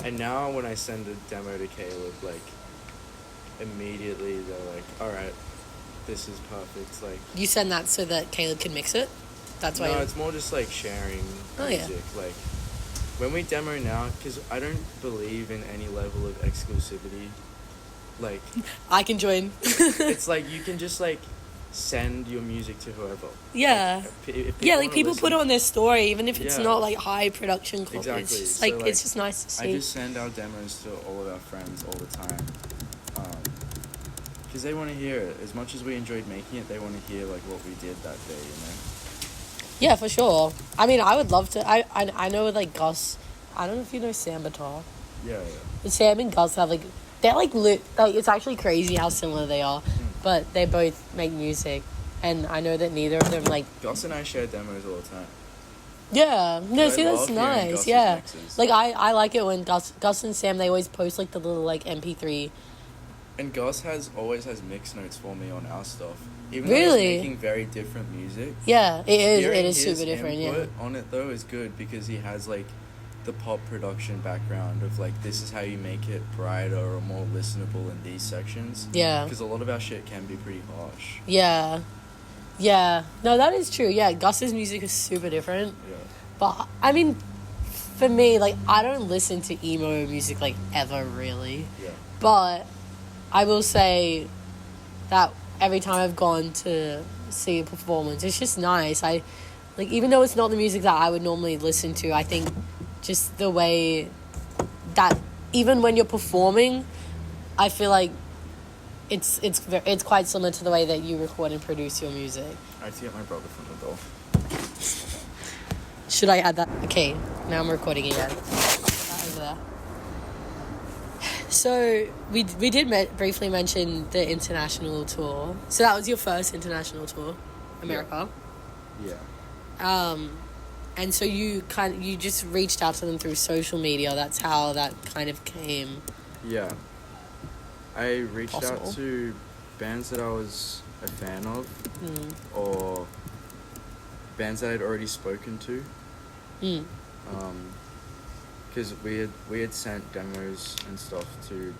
And now when I send a demo to Caleb, like immediately they're like, all right, this is perfect. Like You send that so that Caleb can mix it? That's why. No, it's more just like sharing music. Like when we demo now, because I don't believe in any level of exclusivity. Like I can join. It's like you can just like send your music to whoever. Yeah. Like, if like people put it on their story, even if it's not like high production quality. Exactly. It's just So, like it's just nice to see. I just send our demos to all of our friends all the time. Because they want to hear it. As much as we enjoyed making it, they want to hear like what we did that day, you know? Yeah, for sure. I mean, I would love to. I know with like Gus, I don't know if you know Sam Batar. Yeah. But Sam and Gus have like, they're like it's actually crazy how similar they are. But they both make music, and I know that neither of them like. Gus and I share demos all the time. Yeah, no, I see that's nice. Gus's Yeah, mixes. like I like it when Gus and Sam, they always post like the little like MP3. And Gus always has mix notes for me on our stuff. Even Really? though he's making very different music. Yeah, it is. Hearing It is his super different. Yeah. input on it though is good because he has like the pop production background of like this is how you make it brighter or more listenable in these sections. Yeah. Because a lot of our shit can be pretty harsh. Yeah. Yeah. No, that is true. Yeah, Gus's music is super different. Yeah. But I mean, for me, like I don't listen to emo music like ever really. Yeah. But I will say that every time I've gone to see a performance. It's just nice. Even though it's not the music that I would normally listen to, I think just the way that even when you're performing, I feel like it's quite similar to the way that you record and produce your music. I have to get my brother from the door. Should I add that? Okay, now I'm recording again. Put that over there. So we did briefly mention the international tour. So that was your first international tour, America. Yeah. And so you just reached out to them through social media. That's how that kind of came. Yeah. I reached Possible. out to bands that I was a fan of, or bands that I'd already spoken to. Because we had sent demos and stuff to.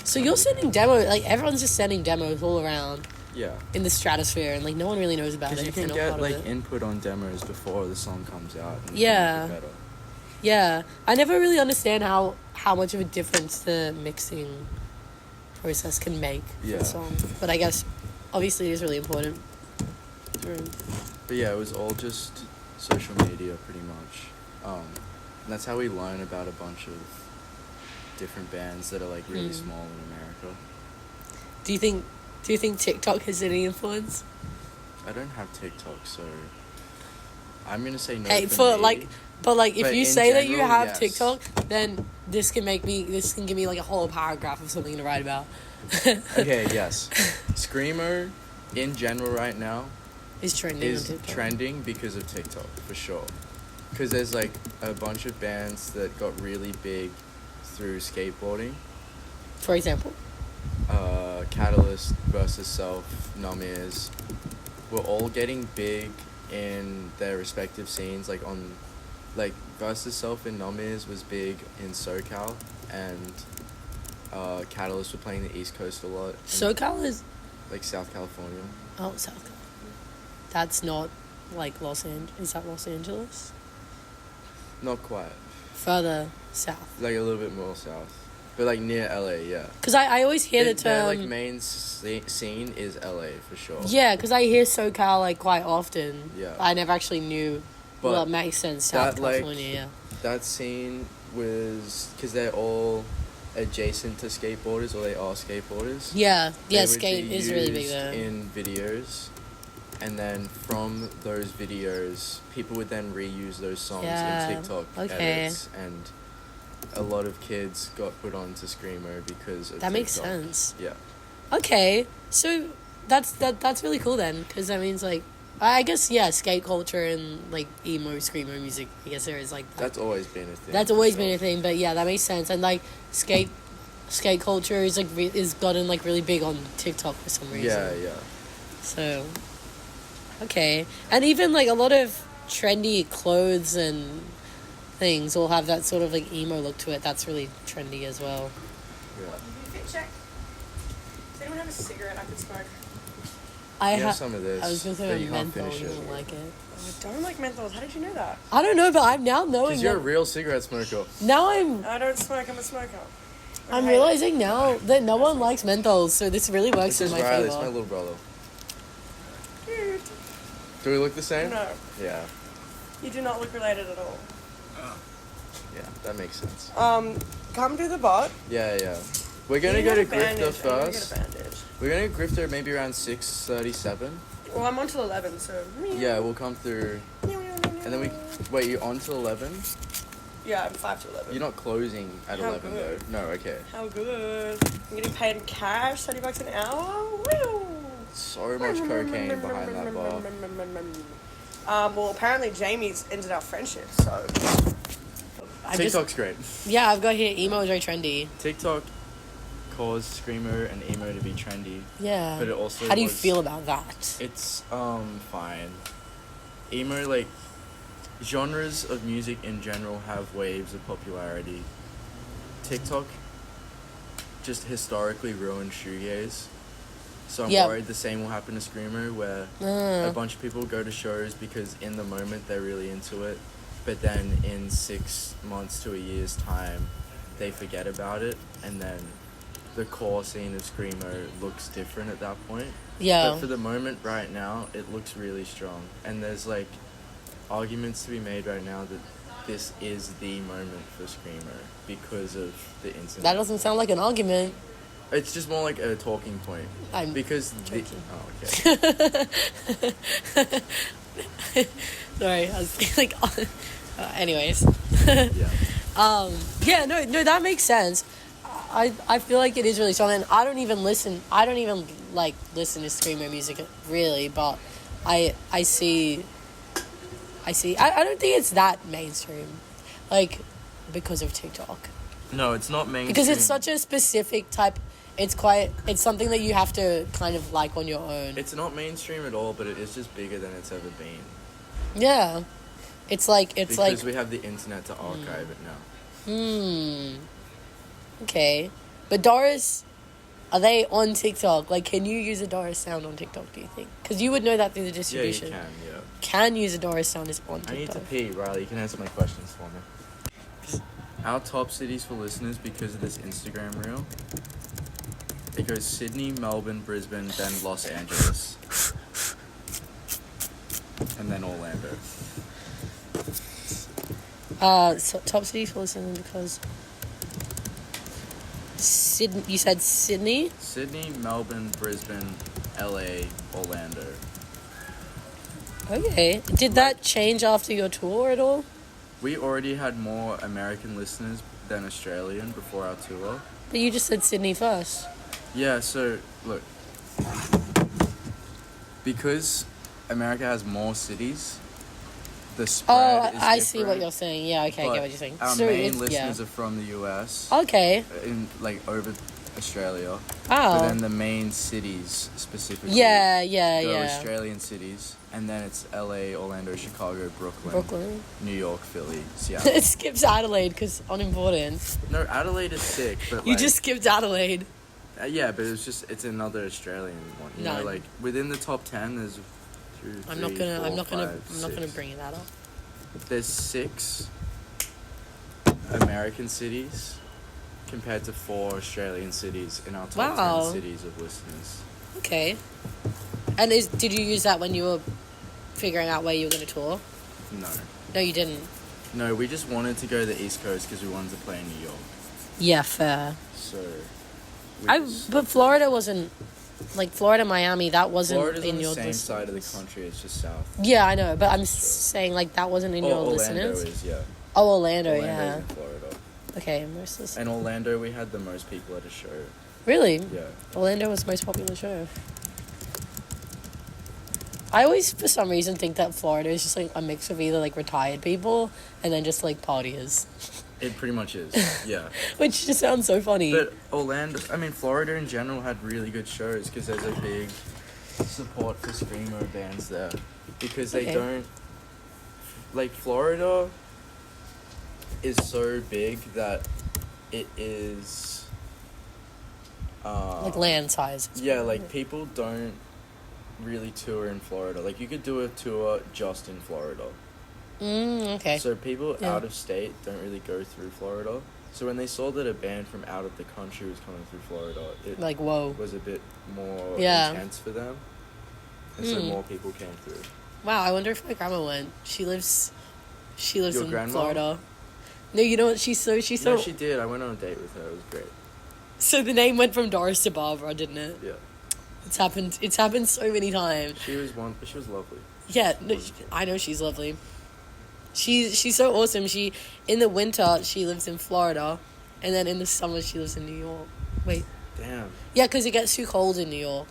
So you're sending demos, like everyone's just sending demos all around. Yeah. In the stratosphere, and like no one really knows about it. Because you can get like input on demos before the song comes out. And Yeah. make it better. Yeah, I never really understand how much of a difference the mixing process can make for the song. But I guess obviously it is really important. But yeah, it was all just social media pretty much. And that's how we learn about a bunch of different bands that are like really small in America. Do you think TikTok has any influence? I don't have TikTok, so I'm gonna say no. Hey, if you say that you have TikTok, then this can give me like a whole paragraph of something to write about. Okay, yes. Screamo in general right now is trending is on TikTok. Trending because of TikTok for sure. Because there's like a bunch of bands that got really big through skateboarding. For example? Catalyst, Versus Self, Numb Ears were all getting big in their respective scenes. Like Versus Self and Numb Ears was big in SoCal, and Catalyst were playing the East Coast a lot. SoCal is like South California. Oh, South California. That's not like Los Angeles. Is that Los Angeles? Not quite. Further south. Like a little bit more south. But like near LA, yeah. Because I always hear the term. Their like main scene is LA for sure. Yeah, because I hear SoCal like quite often. Yeah. I never actually knew. But well, it makes sense. South California, yeah. That scene was because they're all adjacent to skateboarders, or they are skateboarders. Yeah, They skate is really big there. In videos, and then from those videos, people would then reuse those songs in TikTok edits, and a lot of kids got put onto screamo because of that TikTok. makes sense. Yeah. Okay, so that's really cool then, because that means like I guess skate culture and like emo screamo music. I guess there is like that. That's always been a thing. That's always been a thing, but yeah, that makes sense. And like skate culture is like is gotten like really big on TikTok for some reason. Yeah. So, okay, and even like a lot of trendy clothes and things will have that sort of like emo look to it. That's really trendy as well. Yeah. Fit check. Does anyone have a cigarette I could smoke? I have some of this. I was gonna but say you a can't menthol. finish I it. don't like it. Oh, I don't like menthols. How did you know that? I don't know, but I'm now knowing. Because you're a real cigarette smoker. Now I'm I don't smoke. I'm a smoker. I'm realizing now that no one likes menthols, so this really works This in is my Riley. favor. It's my little brother. Cute. Do we look the same? No, Yeah. you do not look related at all. Yeah, that makes sense. Come to the bot. Yeah. We're gonna You go to get a bandage. Grifter I'm gonna first. get a bandage. We're gonna go Grifter maybe around 6:37. Well, I'm on till 11, so. Yeah, we'll come through. And then wait, you're on till 11? Yeah, I'm 5 to 11. You're not closing at How 11 good. though. No, okay. How good. I'm getting paid in cash, $30 an hour. Woo! So much cocaine behind that bar. Well, apparently Jamie's ended our friendship, so. TikTok's great. Yeah, I've got here. Emo is very trendy. TikTok caused screamo and emo to be trendy. Yeah. But it also How do you feel about that? It's fine. Emo, like, genres of music in general have waves of popularity. TikTok just historically ruined shoegaze. So I'm worried the same will happen to screamo, where a bunch of people go to shows because in the moment they're really into it, but then in 6 months to a year's time they forget about it, and then the core scene of screamo looks different at that point. Yeah. But for the moment right now, it looks really strong. And there's like arguments to be made right now that this is the moment for screamo because of the incident. That doesn't sound like an argument. It's just more like a talking point. I'm because joking. okay. Sorry, I was like, anyways. Yeah. Yeah, no, that makes sense. I feel like it is really strong, and I don't even like listen to screamo music really, but I see. I don't think it's that mainstream, like, because of TikTok. No, it's not mainstream. Because it's such a specific type. It's something that you have to kind of like on your own. It's not mainstream at all, but it is just bigger than it's ever been. Yeah, because we have the internet to archive it now. Okay, but Doris, are they on TikTok? Like, can you use a Doris sound on TikTok? Do you think? Because you would know that through the distribution. Yeah, you can. Yeah. Can use a Doris sound is on TikTok. I need to pee, Riley. You can answer my questions for me. Our top cities for listeners because of this Instagram reel. It goes Sydney, Melbourne, Brisbane, then Los Angeles. And then Orlando. So top cities for listeners because Sydney. You said Sydney. Sydney, Melbourne, Brisbane, LA, Orlando. Okay. Did that change after your tour at all? We already had more American listeners than Australian before our tour. But you just said Sydney first. Yeah, so, look. Because America has more cities, the spread is I different. see what you're saying. Yeah, okay, I get what you're saying. Our So main listeners are from the US. Okay. In, like, over Australia. Oh. But then the main cities specifically. Yeah. Australian cities. And then it's LA, Orlando, Chicago, Brooklyn. New York, Philly, Seattle. It skips Adelaide because unimportant. No, Adelaide is sick, but You just skipped Adelaide. yeah, but it's another Australian one. You know, like within the top 10 there's 2, 3, I'm not gonna 5, bring that up. There's 6 American cities compared to 4 Australian cities in our top 10 cities of listeners. Okay. And did you use that when you were figuring out where you were going to tour? No. No, you didn't. No, we just wanted to go to the East Coast because we wanted to play in New York. Yeah, fair. So. But Florida wasn't, like, Florida, Miami, that wasn't Florida's in on your the same listeners. side of the country, it's just south. Yeah, I know, but I'm saying, like, that wasn't in your Orlando listeners. is, yeah. Oh, Orlando's in Florida. Okay, most listeners. And Orlando, we had the most people at a show. Really? Yeah. Orlando was the most popular show. I always, for some reason, think that Florida is just, like, a mix of either, like, retired people and then just, like, partiers. It pretty much is, yeah. Which just sounds so funny. But Florida in general had really good shows because there's a big support for screamo bands there. Because they don't... Like, Florida is so big that it is... like, land size. Yeah, like, people don't really tour in Florida. Like, you could do a tour just in Florida. Okay. So people out of state don't really go through Florida. So when they saw that a band from out of the country was coming through Florida, it like, whoa, was a bit more intense for them. And so more people came through. Wow, I wonder if my grandma went. She lives Your in grandma? Florida. No, you know what? She's so. No, she did. I went on a date with her. It was great. So the name went from Doris to Barbara, didn't it? Yeah. It's happened so many times. She was lovely. Yeah, no, I know she's lovely. She's so awesome. In the winter she lives in Florida, and then in the summer she lives in New York. Wait. Damn. Yeah, because it gets too cold in New York,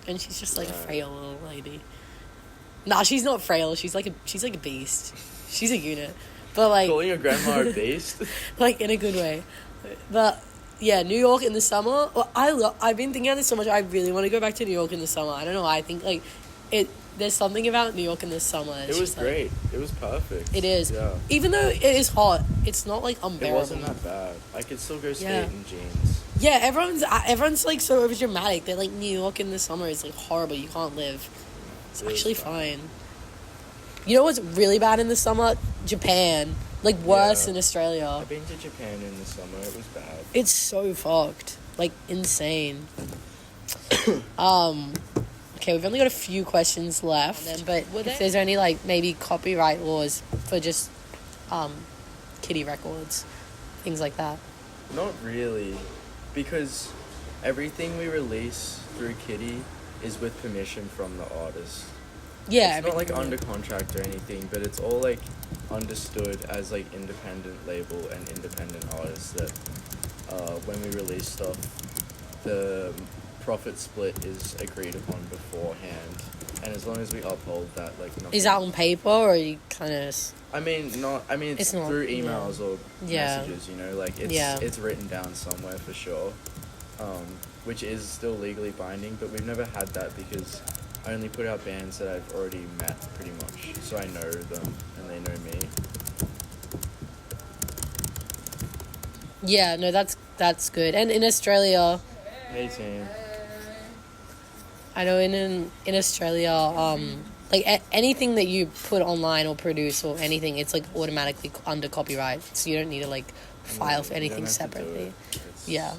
and she's just like a frail little lady. Nah, she's not frail. She's like a beast. She's a unit, but like Calling your grandma a beast. like in a good way, but. Yeah, New York in the summer. Well, I've been thinking of this so much. I really want to go back to New York in the summer. I don't know why. I think like there's something about New York in the summer. It was great. It was perfect. It is. Yeah. Even though it is hot, it's not like unbearable. It wasn't that bad. I could still go skate in jeans. Yeah, everyone's like so overdramatic. They're like New York in the summer is like horrible. You can't live. It's actually fine. You know what's really bad in the summer? Japan. Like, worse than Australia. I've been to Japan in the summer. It was bad. It's so fucked. like insane. Okay, we've only got a few questions left, but if there's any like maybe copyright laws for just kiddie records, things like that. Not really, because everything we release through Kitty is with permission from the artist. Yeah, it's not like under contract or anything, but it's all like understood as like independent label and independent artists that when we release stuff, the profit split is agreed upon beforehand, and as long as we uphold that, like nothing. Is that on paper or you kind of? I mean, it's not, through emails or messages. You know, like it's written down somewhere for sure, which is still legally binding. But we've never had that because I only put out bands that I've already met pretty much, so I know them and they know me. Yeah, no, that's good. And in Australia, Hey team. I know in Australia, like anything that you put online or produce or anything, it's like automatically under copyright, so you don't need to like file for anything separately. Yeah,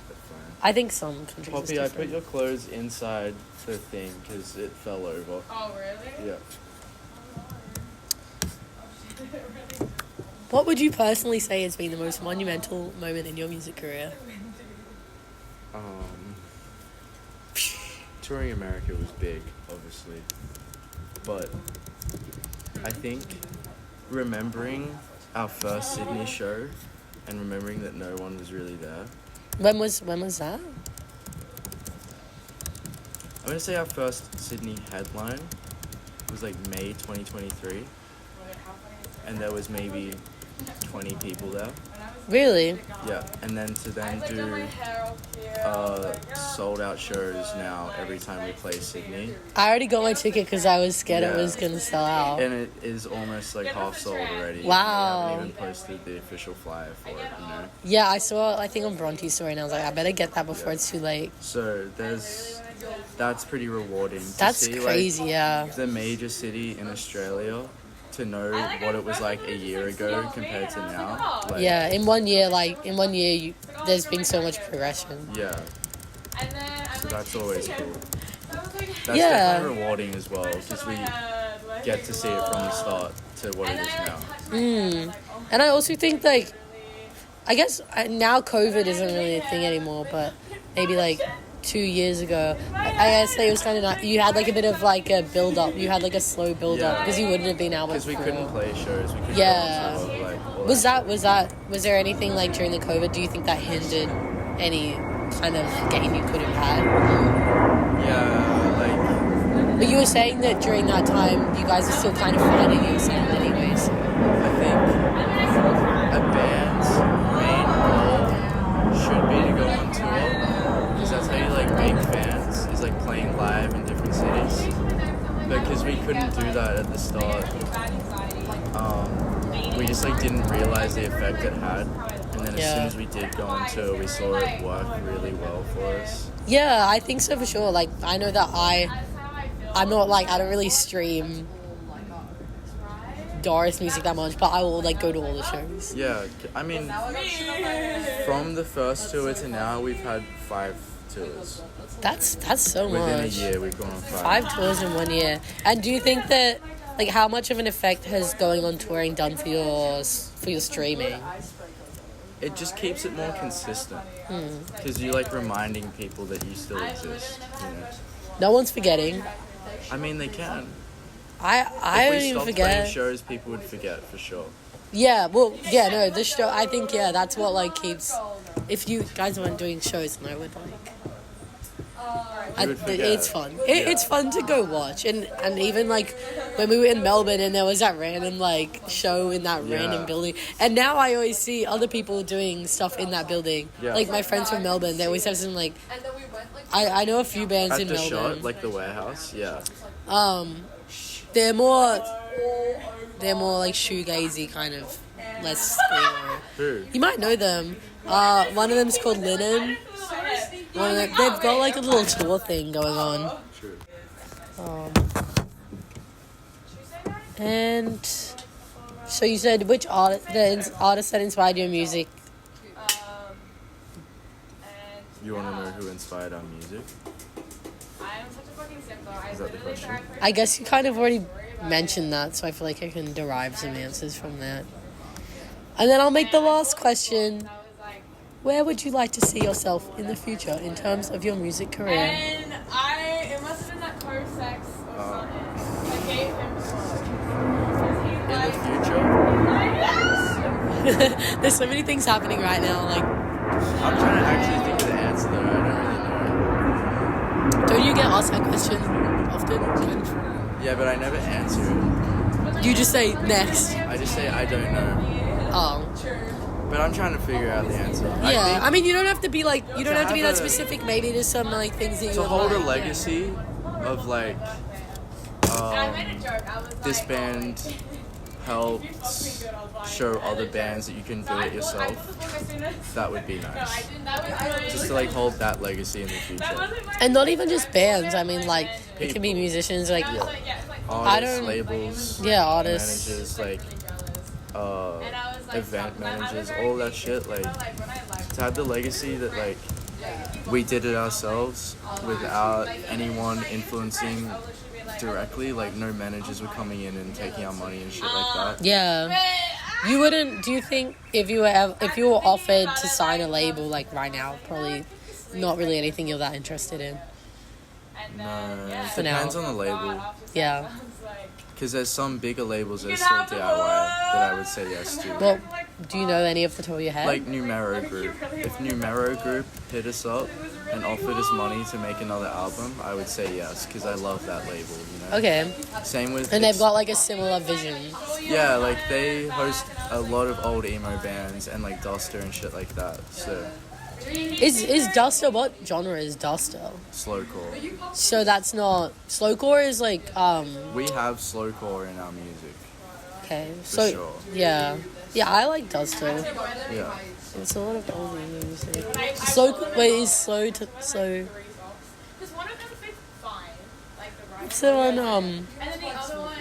I think some countries. Poppy, I put your clothes inside the thing because it fell over. Oh, really? Yeah. What would you personally say has been the most monumental moment in your music career? Touring America was big, obviously, but I think remembering our first Sydney show and remembering that no one was really there. When was that? I'm gonna say our first Sydney headline was like May 2023, and there was maybe 20 people there. Really? Yeah, and then to then do sold out shows now every time we play Sydney. I already got my ticket because I was scared it was gonna sell out. And it is almost like half sold already. Wow. We haven't even posted the official flyer for it, you know. Yeah, I saw, I think on Bronte's story, and I was like, I better get that before it's too late. So that's pretty rewarding. That's to see, crazy, like, yeah. the major city in Australia, to know what it was like a year ago compared to now. Like, Yeah, in 1 year, there's been so much progression. Yeah. So that's always cool. That's Yeah. definitely rewarding as well, because we get to see it from the start to what it is now. And I also think, like, I guess now COVID isn't really a thing anymore, but maybe, like, 2 years ago, I guess like, it was kind of not, you had like a bit of like a build up, you had like a slow build up because you wouldn't have been able to. Because we couldn't play shows, we couldn't Yeah. go on tour, like, all Was there anything like during the COVID, do you think that hindered any kind of game you could have had? Yeah, like, But you were saying that during that time you guys were still kind of finding your sound anyways. I think a band's main goal should be to go on tour, because that's how you like make fans, is like playing live in different cities. Because we couldn't do that at the start, we just like didn't realize the effect it had, and then as soon as we did go on tour, we saw it work really well for us. Yeah, I think so for sure. Like, I know that I'm not like, I don't really stream Doris music that much, but I will like go to all the shows. Yeah, I mean, from the first tour to now, we've had 5 tours. That's so much. Within a year, we've gone on 5. 5 tours in 1 year. And do you think that, like, how much of an effect has going on touring done for your streaming? It just keeps it more consistent. Because you like reminding people that you still exist. You know? No one's forgetting. I mean, they can. I If don't we even stopped forget. playing shows, people would forget for sure. Yeah, well, yeah, no, the show, I think, yeah, that's what, like, keeps, if you guys weren't doing shows, then I would, like, it's fun. It's fun to go watch, and even, like, when we were in Melbourne, and there was that random, like, show in that random building, and now I always see other people doing stuff in that building. Yeah. Like, my friends from Melbourne, they always have some, like, I know a few bands At in the Melbourne. shot, like the warehouse, yeah. They're more like shoegazy kind of, less screamo. Who? You might know them. One of them's called Linen. They've got like a little tour thing going on. True. And so you said which artist that inspired your music? You want to know who inspired our music? Is that the question? I guess you kind of already mentioned that, so I feel like I can derive some answers from that. And then I'll make the last question. Where would you like to see yourself in the future in terms of your music career? And it must have been that co-sex or something. I gave him In the future? There's so many things happening right now. Like, I'm trying to actually think of the answer though. I don't really know. don't you get asked that question often? Yeah, but I never answer it. You just say next. I just say I don't know. Oh. But I'm trying to figure out the answer. Yeah, I mean, you don't have to be like, you don't have to be that have a- specific. Maybe there's some like things that you To would hold a like. legacy of like, I made a joke. I was this like, band helps show other bands that you can do it yourself. That would be nice. Just to like hold that legacy in the future. And not even just bands. I mean, like, it can be musicians. Like, Artists, don't- labels, yeah, artists. managers, like, event managers, all that shit. Like, to have the legacy that like we did it ourselves without anyone influencing directly. Like, no managers were coming in and taking our money and shit like that. yeah. You wouldn't. Do you think if you were offered to sign a label like right now, probably not really anything you're that interested in? No, it For now. depends on the label. Yeah. Because there's some bigger labels that are still DIY that I would say yes to. Well, do you know any off the top of your head? Like Numero Group. If Numero Group hit us up and offered us money to make another album, I would say yes, because I love that label, you know? Okay. Same with... And they've got like a similar vision. Yeah, like they host a lot of old emo bands and like Duster and shit like that, so... Is Duster, what genre is Duster? Slowcore. So that's not, slowcore is like, We have slowcore in our music, okay. for So, sure. yeah. Yeah, I like Duster. Yeah. It's a lot of old music. Is slow to, so, Because one of them fit fine, like the right. so on, And then the other one,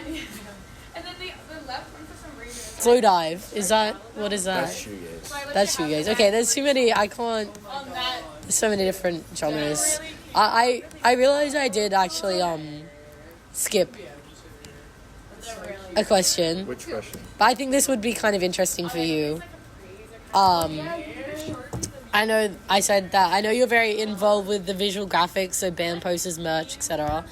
and then the left one for some reason. Slow Dive, is that, what is that? That's shoegaze. That's you guys. Okay, there's too many, I can't, On that, there's so many different genres. I realized I did actually, skip a question, Which question? but I think this would be kind of interesting for you. I know I said that, I know you're very involved with the visual graphics, so band posters, merch, etc.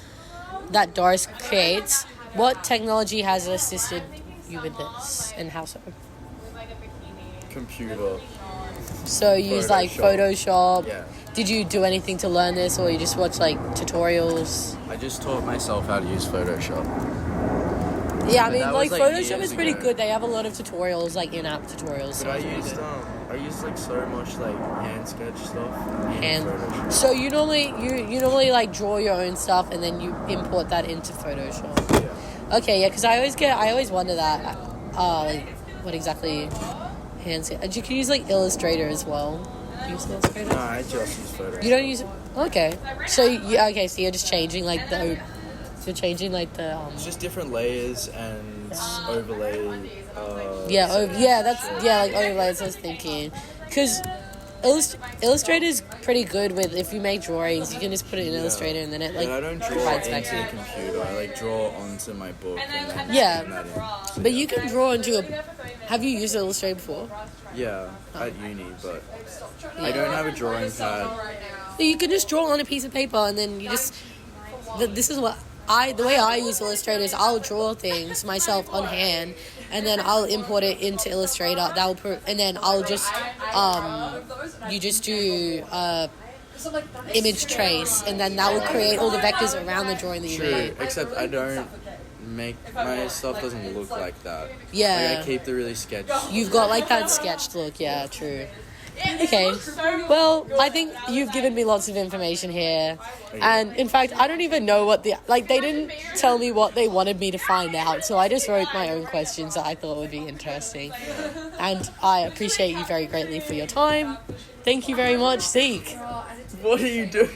that Doris creates. What technology has assisted you with this, and how so? Computer. So you use like Photoshop. Yeah. Did you do anything to learn this, or you just watch like tutorials? I just taught myself how to use Photoshop. Yeah, I But mean, that like was, like, Photoshop years is pretty ago. good. They have a lot of tutorials, like in-app tutorials. But So I used like so much like hand sketch stuff. in And Photoshop. so you normally like draw your own stuff and then you import that into Photoshop. Yeah. Okay, yeah, because I always wonder that, like what exactly hand sketch. You can use like Illustrator as well. Use Illustrator. No, I just use Photoshop. You don't use it. Okay, so so you're just changing like the. So changing like the It's just different layers and overlay. like overlays. I was thinking, because Illustrator is pretty good with if you make drawings, you can just put it in Illustrator and then it like I don't draw provides into back the to you. computer. I like draw onto my book and then Yeah. put that in. So, But you can draw into a. Have you used Illustrator before? Yeah, at uni, but I don't have a drawing pad. So you can just draw on a piece of paper and then you just. This is what. The way I use Illustrator is I'll draw things myself on hand, and then I'll import it into Illustrator. And then I'll just you just do image trace, and then that will create all the vectors around the drawing that you True, made. except I don't make my stuff doesn't look like that. Yeah. Like, I keep the really sketchy. You've got like that sketched look, yeah, true. Okay, well, I think you've given me lots of information here, and in fact, I don't even know what they didn't tell me what they wanted me to find out, so I just wrote my own questions that I thought would be interesting, and I appreciate you very greatly for your time. Thank you very much, Zeke. What are you doing?